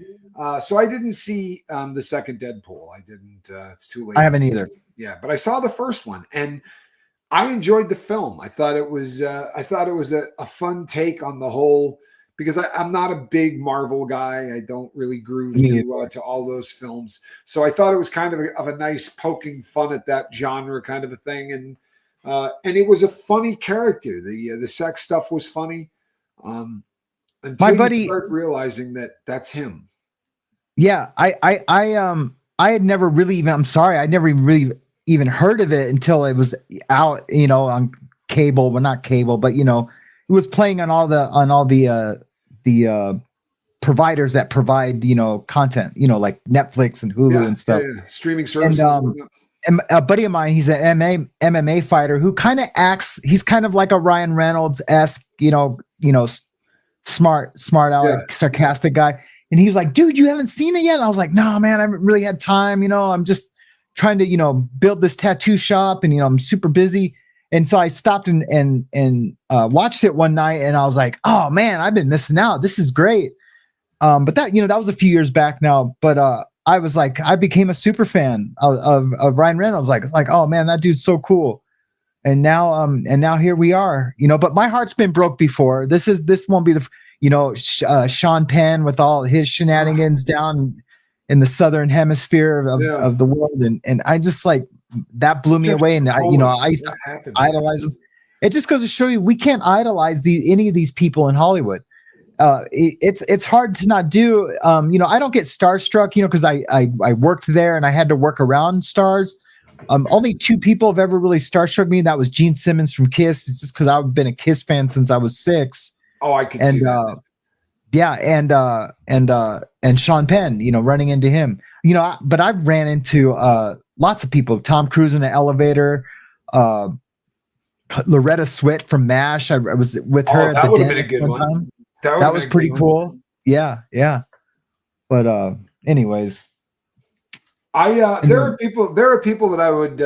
so I didn't see the second Deadpool. I didn't. It's too late. I haven't either. Yeah, but I saw the first one, and I enjoyed the film. I thought it was a fun take on the whole, because I'm not a big Marvel guy. I don't really groove to all those films. So I thought it was kind of a nice poking fun at that genre kind of a thing, and it was a funny character. The sex stuff was funny. Until my buddy start realizing that that's him. Yeah, I had never really even. I'm sorry, I never really even heard of it until it was out. On cable. Well, not cable, but it was playing on all the providers that provide content. Like Netflix and Hulu and stuff. Yeah. Streaming services. And a buddy of mine, he's an MMA fighter who kind of acts. He's kind of like a Ryan Reynolds-esque, smart aleck, sarcastic guy. And he was like, dude, you haven't seen it yet? And I was like, no, man, I haven't really had time. I'm just trying to, build this tattoo shop and, I'm super busy. And so I stopped and watched it one night and I was like, oh man, I've been missing out. This is great. But that, that was a few years back now, but, I was like, I became a super fan of Ryan Reynolds. Like, it's like, oh man, that dude's so cool. And now here we are, but my heart's been broke before. This won't be the, Sean Penn with all his shenanigans down in the Southern hemisphere of the world. And I just that blew me away. And I used to idolize him. It just goes to show you, we can't idolize any of these people in Hollywood. It's hard to not do. I don't get starstruck, because I worked there and I had to work around stars. Only two people have ever really starstruck me. That was Gene Simmons from Kiss. It's just because I've been a Kiss fan since I was 6. Oh, I can see that. Yeah, and Sean Penn, running into him. But I've ran into lots of people. Tom Cruise in the elevator. Loretta Swit from MASH. I was with her at the dentist one time. That was pretty cool. Yeah. But anyways. There are people that I would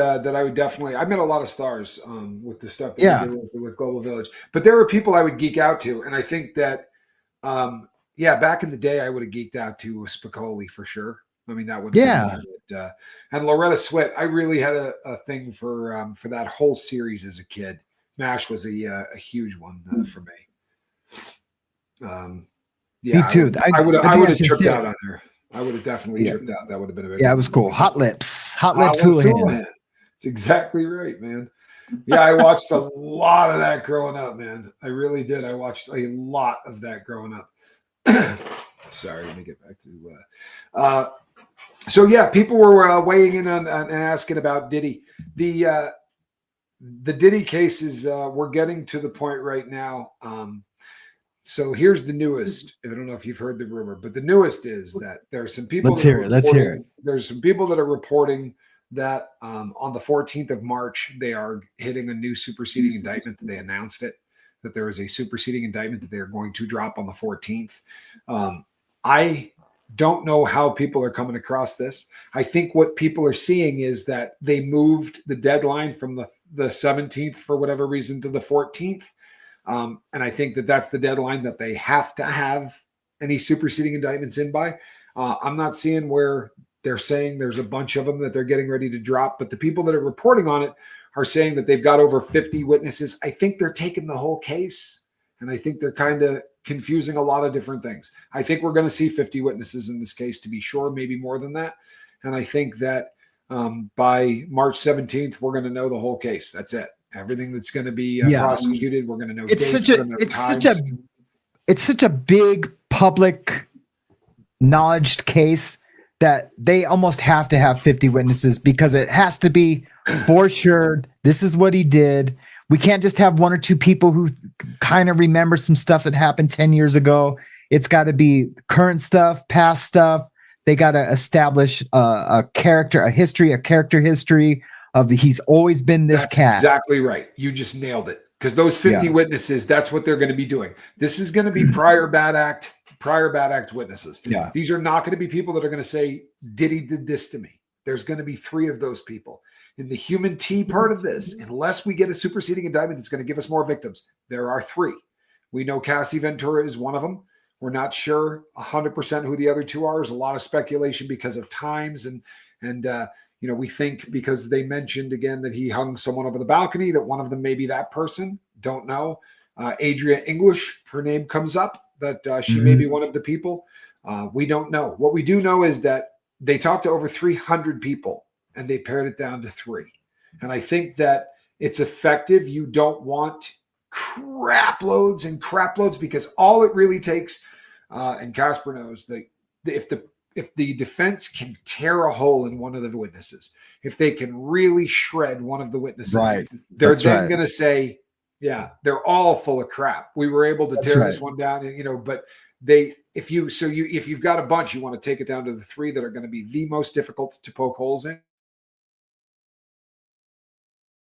definitely. I met a lot of stars with the stuff that we did with Global Village, but there are people I would geek out to, and I think that back in the day I would have geeked out to Spicoli for sure. I mean that would and Loretta Swit. I really had a thing for that whole series as a kid. MASH was a huge one for me. Yeah, Me too. I would I think have that's just tripped it. out on there. I would have definitely tripped out. That would have been a big Yeah, one. it was cool. Hot lips Lips Houlihan. That's exactly right, man. Yeah, I watched a lot of that growing up, man. I really did. I watched a lot of that growing up. Sorry, let me get back to. So yeah, people were weighing in on and asking about Diddy. The Diddy cases. We're getting to the point right now. So here's the newest. I don't know if you've heard the rumor, but the newest is that there are some people. Let's hear it. Let's hear it. There's some people that are reporting that on the 14th of March, they are hitting a new superseding indictment. That they announced it, that there is a superseding indictment that they are going to drop on the 14th. I don't know how people are coming across this. I think what people are seeing is that they moved the deadline from the 17th for whatever reason to the 14th. And I think that that's the deadline that they have to have any superseding indictments in by. I'm not seeing where they're saying there's a bunch of them that they're getting ready to drop, but the people that are reporting on it are saying that they've got over 50 witnesses. I think they're taking the whole case, and I think they're kind of confusing a lot of different things. I think we're going to see 50 witnesses in this case, to be sure, maybe more than that. And I think that by March 17th, we're going to know the whole case. That's it. Everything that's going to be prosecuted, we're going to know. It's such a big public knowledge case that they almost have to have 50 witnesses, because it has to be for sure. This is what he did. We can't just have one or two people who kind of remember some stuff that happened 10 years ago. It's got to be current stuff, past stuff. They got to establish a character history of he's always been this cat. That's exactly right. You just nailed it. Because those 50 witnesses, that's what they're going to be doing. This is going to be prior bad act witnesses. Yeah. These are not going to be people that are going to say, Diddy did this to me. There's going to be 3 of those people. In the human T part of this, unless we get a superseding indictment that's going to give us more victims, there are 3. We know Cassie Ventura is one of them. We're not sure 100% who the other 2 are. There's a lot of speculation because of times and we think because they mentioned again that he hung someone over the balcony, that one of them may be that person. Don't know. Adria English, her name comes up, that she may be one of the people. We don't know. What we do know is that they talked to over 300 people and they pared it down to 3. And I think that it's effective. You don't want crap loads because all it really takes, and Casper knows, that if the defense can tear a hole in one of the witnesses, if they can really shred one of the witnesses, they're then going to say, yeah, they're all full of crap. We were able to tear this one down, but if you've got a bunch, you want to take it down to the 3 that are going to be the most difficult to poke holes in.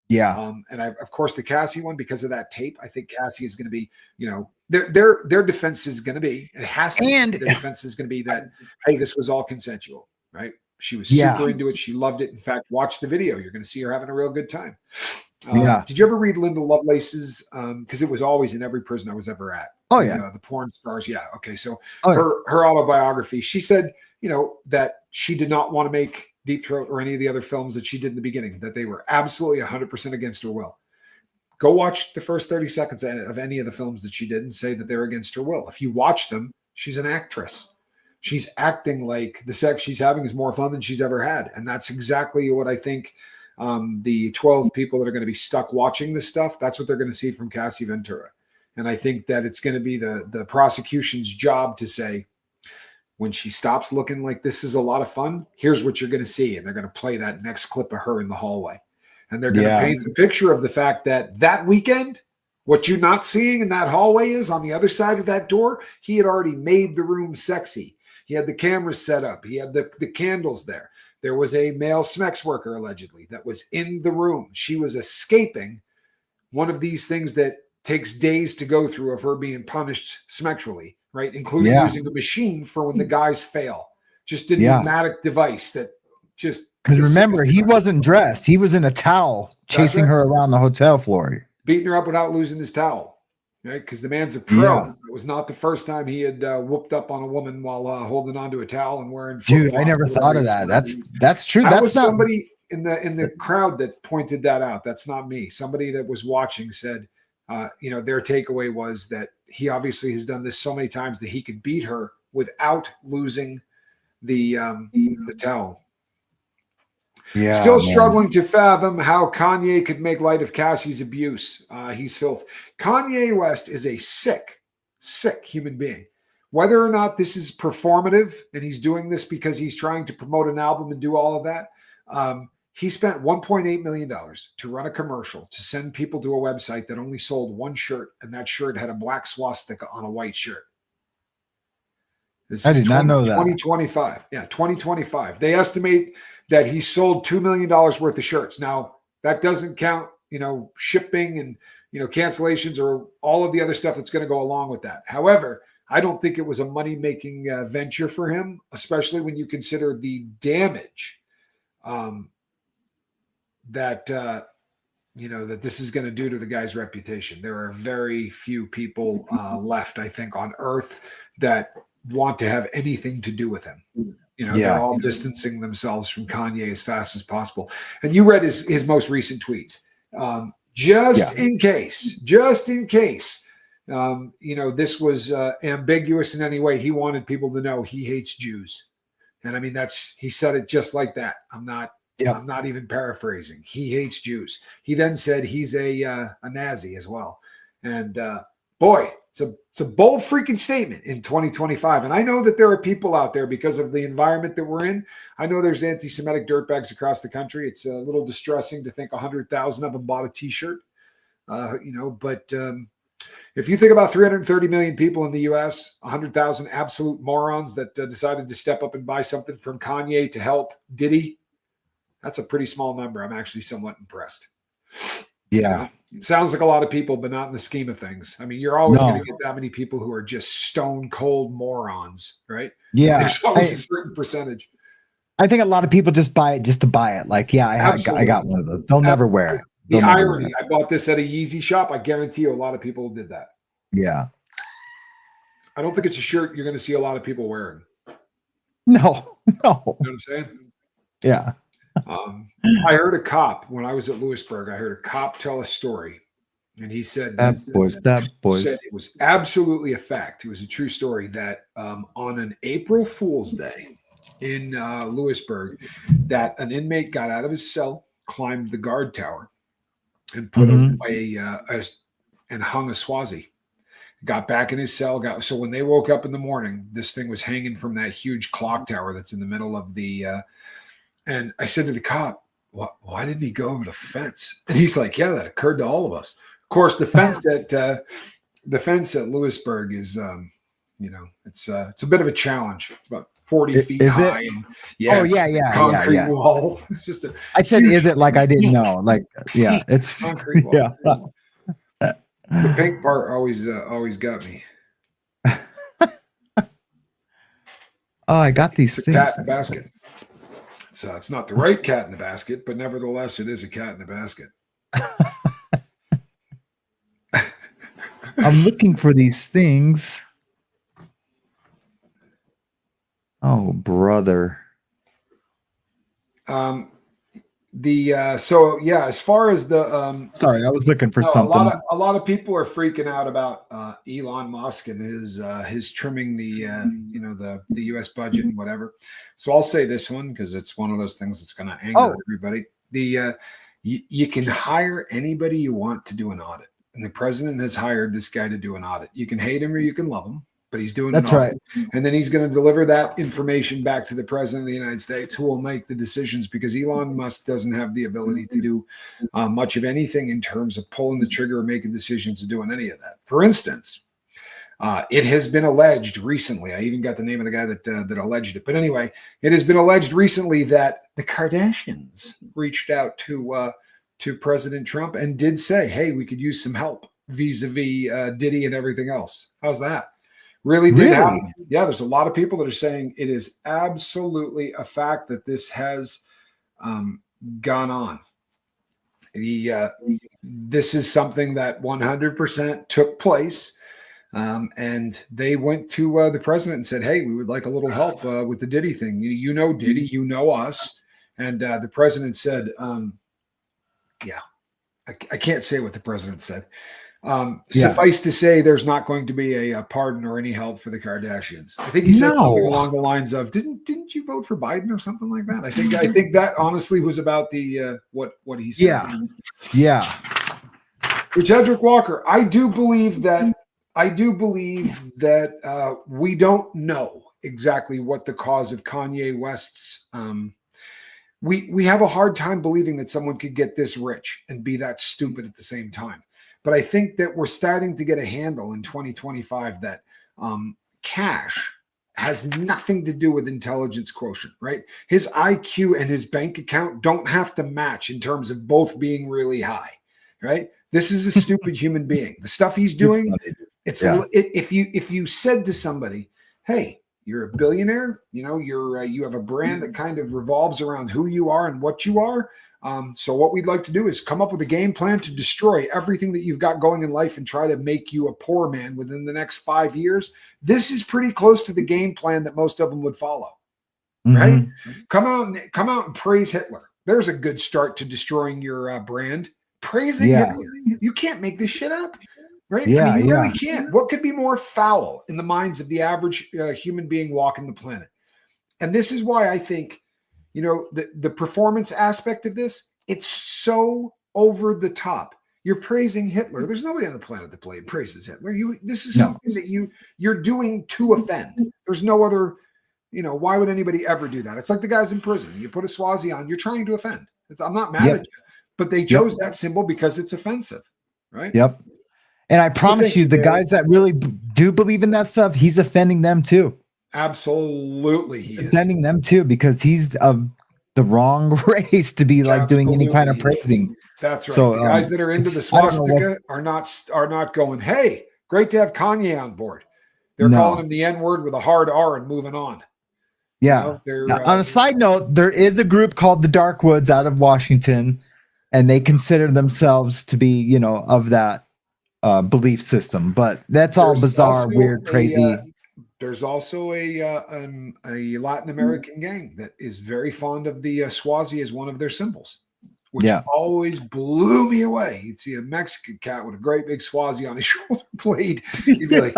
Yeah. And of course, the Cassie one, because of that tape, I think Cassie is going to be, their defense is going to be, it has to, and their defense is going to be that, hey, this was all consensual, right? She was super into it. She loved it. In fact, watch the video. You're going to see her having a real good time. Did you ever read Linda Lovelace's? Because it was always in every prison I was ever at. Oh yeah. The porn stars. Yeah. Okay. So her autobiography, she said, that she did not want to make Deep Throat or any of the other films that she did in the beginning, that they were absolutely 100% against her will. Go watch the first 30 seconds of any of the films that she did and say that they're against her will. If you watch them, she's an actress. She's acting like the sex she's having is more fun than she's ever had. And that's exactly what I think the 12 people that are going to be stuck watching this stuff, that's what they're going to see from Cassie Ventura. And I think that it's going to be the prosecution's job to say, when she stops looking like this is a lot of fun, here's what you're going to see. And they're going to play that next clip of her in the hallway. And they're going to paint the picture of the fact that weekend, what you're not seeing in that hallway is on the other side of that door, he had already made the room sexy. He had the cameras set up. He had the candles there. There was a male Smex worker, allegedly, that was in the room. She was escaping one of these things that takes days to go through of her being punished Smexually, right? Including using a machine for when the guys fail. Just a pneumatic device that just... Because remember, he wasn't dressed. He was in a towel chasing her around the hotel floor. Beating her up without losing his towel, right? Because the man's a pro. Yeah. It was not the first time he had whooped up on a woman while holding onto a towel and wearing... Dude, I never thought of that. That's true. That that's was not... somebody in the crowd that pointed that out. That's not me. Somebody that was watching said, their takeaway was that he obviously has done this so many times that he could beat her without losing the towel. Yeah. Still struggling to fathom how Kanye could make light of Cassie's abuse. He's filth. Kanye West is a sick human being. Whether or not this is performative and he's doing this because he's trying to promote an album and do all of that, he spent $1.8 million to run a commercial to send people to a website that only sold one shirt, and that shirt had a black swastika on a white shirt. I did not know that. 2025. Yeah, 2025. They estimate that he sold $2 million worth of shirts. Now, that doesn't count, shipping and, cancellations or all of the other stuff that's going to go along with that. However, I don't think it was a money-making venture for him, especially when you consider the damage that this is going to do to the guy's reputation. There are very few people left, I think, on earth that want to have anything to do with him. They're all distancing themselves from Kanye as fast as possible. And you read his most recent tweets. Just in case, this was ambiguous in any way. He wanted people to know he hates Jews. And I mean, he said it just like that. I'm not even paraphrasing. He hates Jews. He then said he's a Nazi as well. And boy, it's a bold freaking statement in 2025. And I know that there are people out there, because of the environment that we're in, I know there's anti-Semitic dirtbags across the country. It's a little distressing to think 100,000 of them bought a t-shirt, but if you think about 330 million people in the U.S., 100,000 absolute morons that decided to step up and buy something from Kanye to help Diddy, that's a pretty small number. I'm actually somewhat impressed. Yeah. It sounds like a lot of people, but not in the scheme of things. I mean, you're always going to get that many people who are just stone cold morons, right? Yeah. There's always a certain percentage. I think a lot of people just buy it just to buy it. Like, I got one of those. They'll never wear it. The irony, I bought this at a Yeezy shop. I guarantee you a lot of people did that. Yeah. I don't think it's a shirt you're going to see a lot of people wearing. No. You know what I'm saying? Yeah. I heard a cop when I was at Lewisburg. I heard a cop tell a story, and he said that boy said it was absolutely a fact. It was a true story that on an April Fool's Day in Lewisburg, that an inmate got out of his cell, climbed the guard tower, and put away and hung a Swazi. Got back in his cell. So when they woke up in the morning, this thing was hanging from that huge clock tower that's in the middle of the. And I said to the cop, "Why didn't he go over the fence?" And he's like, "Yeah, that occurred to all of us." Of course, the fence at Lewisburg is, it's a bit of a challenge. It's about 40 feet high. And, concrete wall. It's just I said, "Is it?" Like I didn't know. Like, yeah, it's concrete wall. Yeah. The pink part always got me. I got these things. Cat in the basket. So it's not the right cat in the basket, but nevertheless, it is a cat in the basket. I'm looking for these things. Oh, brother. As far as the sorry, I was looking for something. A lot of people are freaking out about Elon Musk and his trimming the US budget and whatever. So I'll say this one because it's one of those things that's going to anger everybody. You can hire anybody you want to do an audit, and the president has hired this guy to do an audit. You can hate him or you can love him, but he's doing that's right. And then he's going to deliver that information back to the president of the United States, who will make the decisions, because Elon Musk doesn't have the ability to do much of anything in terms of pulling the trigger or making decisions or doing any of that. For instance, it has been alleged recently. I even got the name of the guy that alleged it. But anyway, it has been alleged recently that the Kardashians reached out to President Trump and did say, "Hey, we could use some help vis-a-vis Diddy and everything else." How's that? Really did happen. Yeah, there's a lot of people that are saying it is absolutely a fact that this has gone on. This is something that 100% took place. And they went to the president and said, "Hey, we would like a little help with the Diddy thing. You know Diddy, you know us." And the president said, I can't say what the president said. Suffice to say, there's not going to be a pardon or any help for the Kardashians. I think he said something along the lines of, "Didn't you vote for Biden or something like that?" I think that honestly was about the what he said. Yeah. Which Edric Walker, I do believe that we don't know exactly what the cause of Kanye West's. We have a hard time believing that someone could get this rich and be that stupid at the same time. But I think that we're starting to get a handle in 2025 that cash has nothing to do with intelligence quotient, right? His IQ and his bank account don't have to match in terms of both being really high, right? This is a stupid human being. The stuff he's doing, if you said to somebody, "Hey, you're a billionaire, you have a brand that kind of revolves around who you are and what you are. So what we'd like to do is come up with a game plan to destroy everything that you've got going in life and try to make you a poor man within the next 5 years." This is pretty close to the game plan that most of them would follow, right? Come out and praise Hitler. There's a good start to destroying your brand. Praising Hitler. You can't make this shit up, right? Yeah, you really can't. What could be more foul in the minds of the average human being walking the planet? And this is why I think, the performance aspect of this, it's so over the top. You're praising Hitler. There's nobody on the planet that praises Hitler. This is something that you're doing to offend. There's no other, why would anybody ever do that? It's like the guys in prison. You put a Swazi on, you're trying to offend. I'm not mad at you, but they chose that symbol because it's offensive, right? Yep. And I promise you, the guys that really do believe in that stuff, he's offending them too. Absolutely. He's offending them too, because he's of the wrong race to be like doing any kind of praising. That's right. So the guys that are into the swastika are not going, "Hey, great to have Kanye on board." They're calling him the N-word with a hard R and moving on. Yeah. On a side note, there is a group called the Darkwoods out of Washington, and they consider themselves to be, of that belief system. But that's all bizarre, weird, crazy. There's also a Latin American gang that is very fond of the Swazi as one of their symbols, which always blew me away. You'd see a Mexican cat with a great big Swazi on his shoulder blade. You'd be like,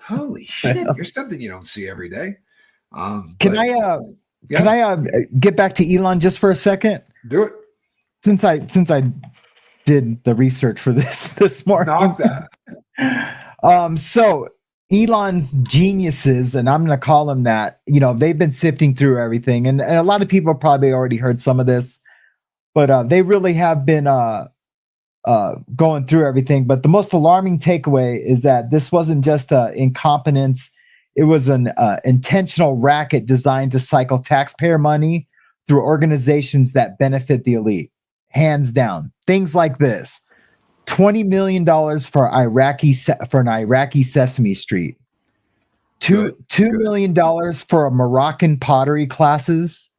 "Holy shit, there's something you don't see every day." Can I get back to Elon just for a second? Do it. Since I did the research for this morning. Not that. So Elon's geniuses, and I'm going to call them that, they've been sifting through everything. And a lot of people probably already heard some of this, but they really have been going through everything. But the most alarming takeaway is that this wasn't just incompetence. It was an intentional racket designed to cycle taxpayer money through organizations that benefit the elite. Hands down. Things like this. $20 million for an Iraqi Sesame Street. $2 million for a Moroccan pottery classes.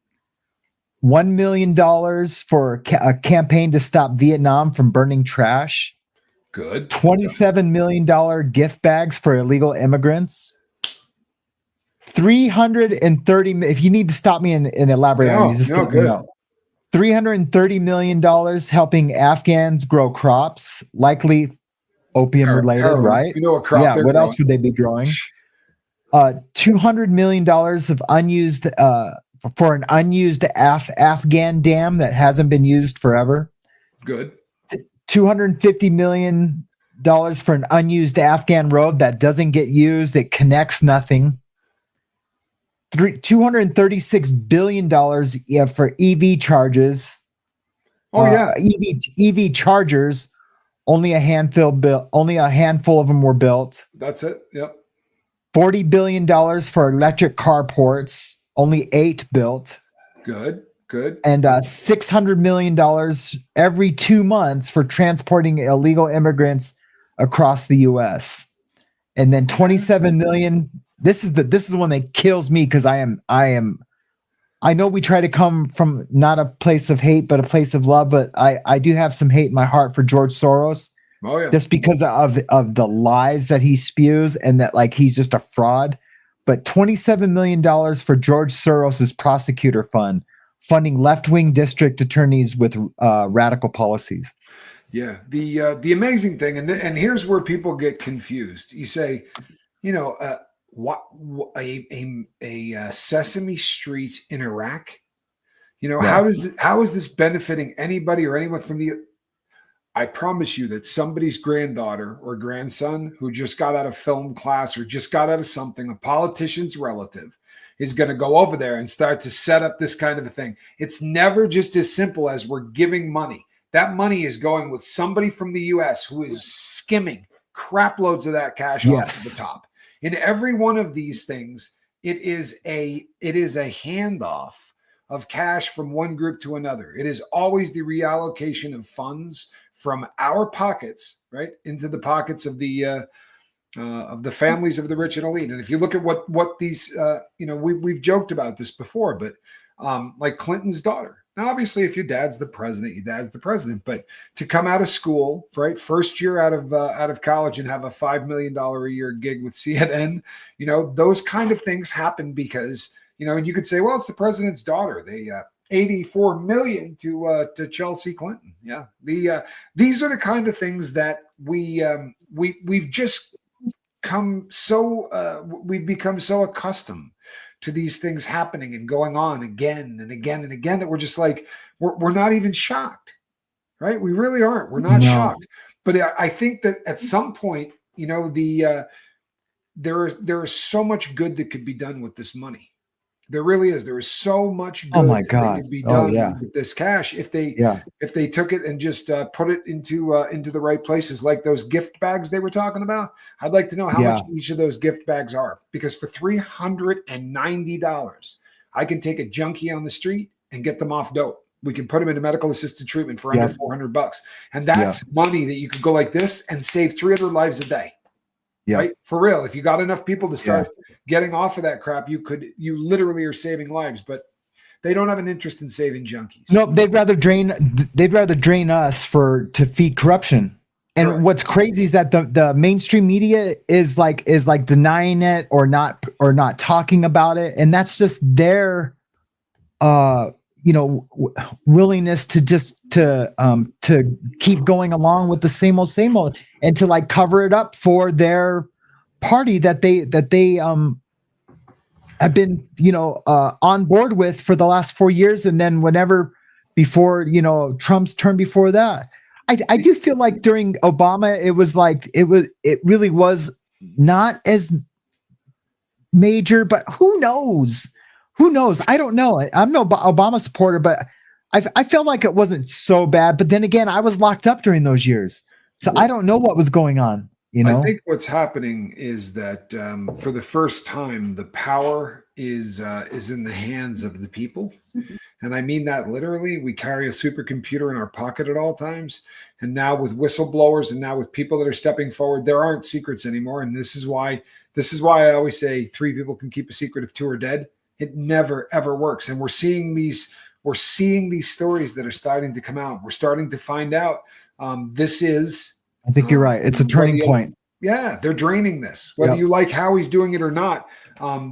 $1 million for a campaign to stop Vietnam from burning trash. Good. $27 million gift bags for illegal immigrants. 330. If you need to stop me and elaborate on these, just $330 million helping Afghans grow crops, likely opium related, right? A crop. What else would they be growing? $200 million of unused for an unused Afghan dam that hasn't been used forever. Good. $250 million for an unused Afghan road that doesn't get used. It connects nothing. $236 billion for EV charges. EV chargers. Only a handful of them were built. That's it. Yep. $40 billion for electric car ports. Only 8 built. Good. And $600 million every 2 months for transporting illegal immigrants across the U.S. And then $27 million. This is the one that kills me, because I know we try to come from not a place of hate, but a place of love. But I do have some hate in my heart for George Soros. Oh yeah. Just because of the lies that he spews, and that like he's just a fraud. But $27 million for George Soros's prosecutor fund, funding left-wing district attorneys with radical policies. Yeah. The amazing thing, and here's where people get confused. You say, you know, what Sesame Street in Iraq? You know, Yeah. how is this benefiting anybody or anyone from the? I promise you that somebody's granddaughter or grandson who just got out of film class or just got out of something, a politician's relative, is going to go over there and start to set up this kind of a thing. It's never just as simple as we're giving money. That money is going with somebody from the US who is skimming crap loads of that cash off the top. In every one of these things, it is a handoff of cash from one group to another. It is always the reallocation of funds from our pockets, right, into the pockets of the families of the rich and elite. And if you look at what these, we've joked about this before, but like Clinton's daughter. Now, obviously, if your dad's the president, your dad's the president. But to come out of school, right, first year out of college and have a $5 million a year gig with CNN, those kind of things happen because you could say, well, it's the president's daughter. They 84 million to Chelsea Clinton. Yeah, these are the kind of things that we've just we've become so accustomed to these things happening and going on again and again and again that we're just like we're not even shocked, right? We really aren't. We're not shocked. But I think that at some point, there is so much good that could be done with this money. There really is. There is so much good that could be done with this cash if they took it and just put it into the right places, like those gift bags they were talking about. I'd like to know how much each of those gift bags are, because for $390, I can take a junkie on the street and get them off dope. We can put them into medical assisted treatment for under $400, and that's money that you could go like this and save 300 lives a day. Yeah. Right? For real. If you got enough people to start getting off of that crap, you literally are saving lives, but they don't have an interest in saving junkies. No, they'd rather drain us to feed corruption. And what's crazy is that the mainstream media is like denying it or not talking about it. And that's just their willingness to keep going along with the same old and to like cover it up for their party that they have been on board with for the last 4 years, and then whenever before Trump's term before that. I do feel like during Obama it really was not as major, but who knows? I don't know. I'm no Obama supporter, but I felt like it wasn't so bad. But then again, I was locked up during those years, so I don't know what was going on. I think what's happening is that for the first time, the power is in the hands of the people, and I mean that literally. We carry a supercomputer in our pocket at all times, and now with whistleblowers, and now with people that are stepping forward, there aren't secrets anymore. And this is why I always say 3 people can keep a secret if 2 are dead. It never ever works, and we're seeing these stories that are starting to come out. We're starting to find out this is. I think you're right. It's a turning point. Yeah, they're draining this. Whether you like how he's doing it or not,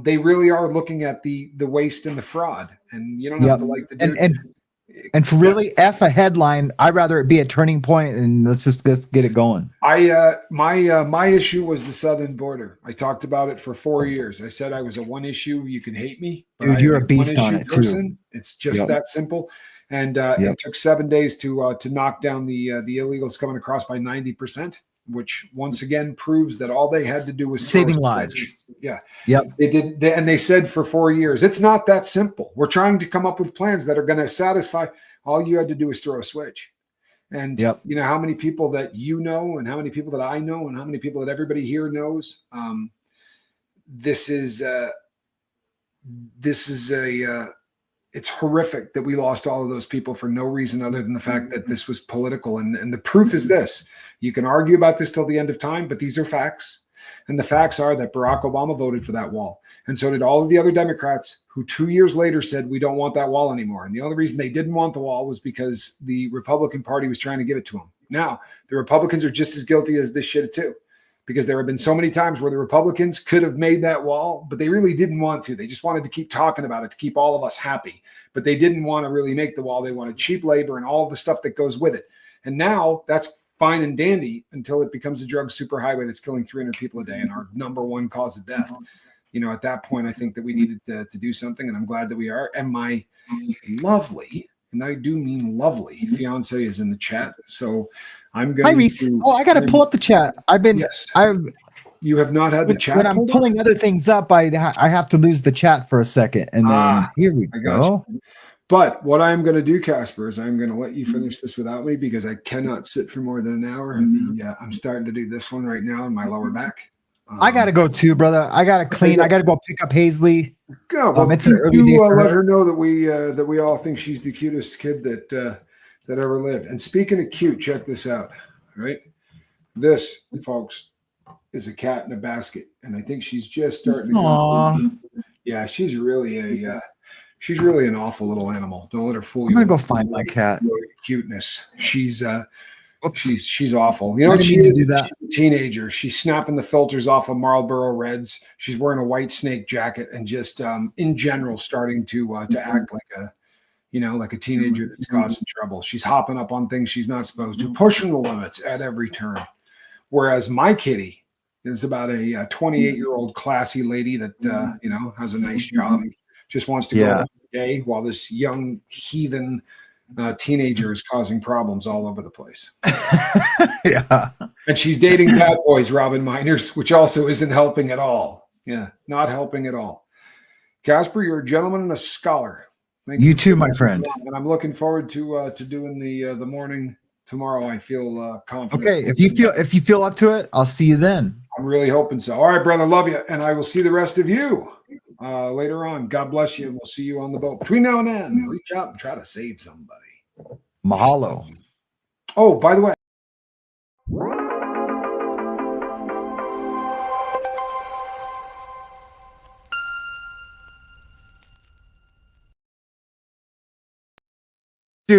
they really are looking at the waste and the fraud. And you don't have to like the dude. And for really F a headline, I'd rather it be a turning point and let's get it going. My issue was the southern border. I talked about it for 4 years. I said I was a one issue. You can hate me, dude. You're a beast on it too. It's just that simple. And it took 7 days to knock down the illegals coming across by 90%, which once again proves that all they had to do was saving lives. Yeah. Yep. They did. And they said for 4 years, it's not that simple. We're trying to come up with plans that are going to satisfy. All you had to do is throw a switch. And how many people that and how many people that I know and how many people that everybody here knows. It's horrific that we lost all of those people for no reason other than the fact that this was political. And the proof is this. You can argue about this till the end of time, but these are facts. And the facts are that Barack Obama voted for that wall. And so did all of the other Democrats who 2 years later said, we don't want that wall anymore. And the only reason they didn't want the wall was because the Republican Party was trying to give it to them. Now, the Republicans are just as guilty as this shit too, because there have been so many times where the Republicans could have made that wall, but they really didn't want to. They just wanted to keep talking about it to keep all of us happy. But they didn't want to really make the wall. They wanted cheap labor and all of the stuff that goes with it. And now that's fine and dandy until it becomes a drug superhighway that's killing 300 people a day and our number one cause of death. At that point, I think that we needed to do something, and I'm glad that we are. And my lovely, and I do mean lovely, fiance is in the chat. So I'm going to. Oh, I got to pull up the chat. Yes. You have not had the chat. When I'm pulling other things up, I have to lose the chat for a second, and then here we go. But what I'm going to do, Casper, is I'm going to let you finish this without me because I cannot sit for more than an hour. I'm starting to do this one right now in my lower back. I got to go too, brother. I got to clean. I got to go pick up Hazley. Go. Well, it's an early day for let her know that we all think she's the cutest kid that ever lived. And speaking of cute, check this out. Right, this, folks, is a cat in a basket, and I think she's just starting to. Aww. Yeah, she's really an awful little animal. Don't let her fool you. I'm gonna go find my cat. Cuteness. She's awful. She's a teenager. She's snapping the filters off of Marlboro Reds. She's wearing a white snake jacket and just in general starting to act like a teenager that's causing trouble. She's hopping up on things she's not supposed to, pushing the limits at every turn. Whereas my kitty is about a 28-year-old classy lady that has a nice job, just wants to go every day, while this young heathen teenager is causing problems all over the place. Yeah. And she's dating bad boys, Robin Miners, which also isn't helping at all. Yeah, not helping at all. Casper, you're a gentleman and a scholar. Thank you too, my friend. And I'm looking forward to doing the morning tomorrow. I feel confident. Okay, if you feel up to it, I'll see you then. I'm really hoping so. All right, brother, love you, and I will see the rest of you later on. God bless you, and we'll see you on the boat. Between now and then, reach out and try to save somebody. Mahalo. Oh, by the way.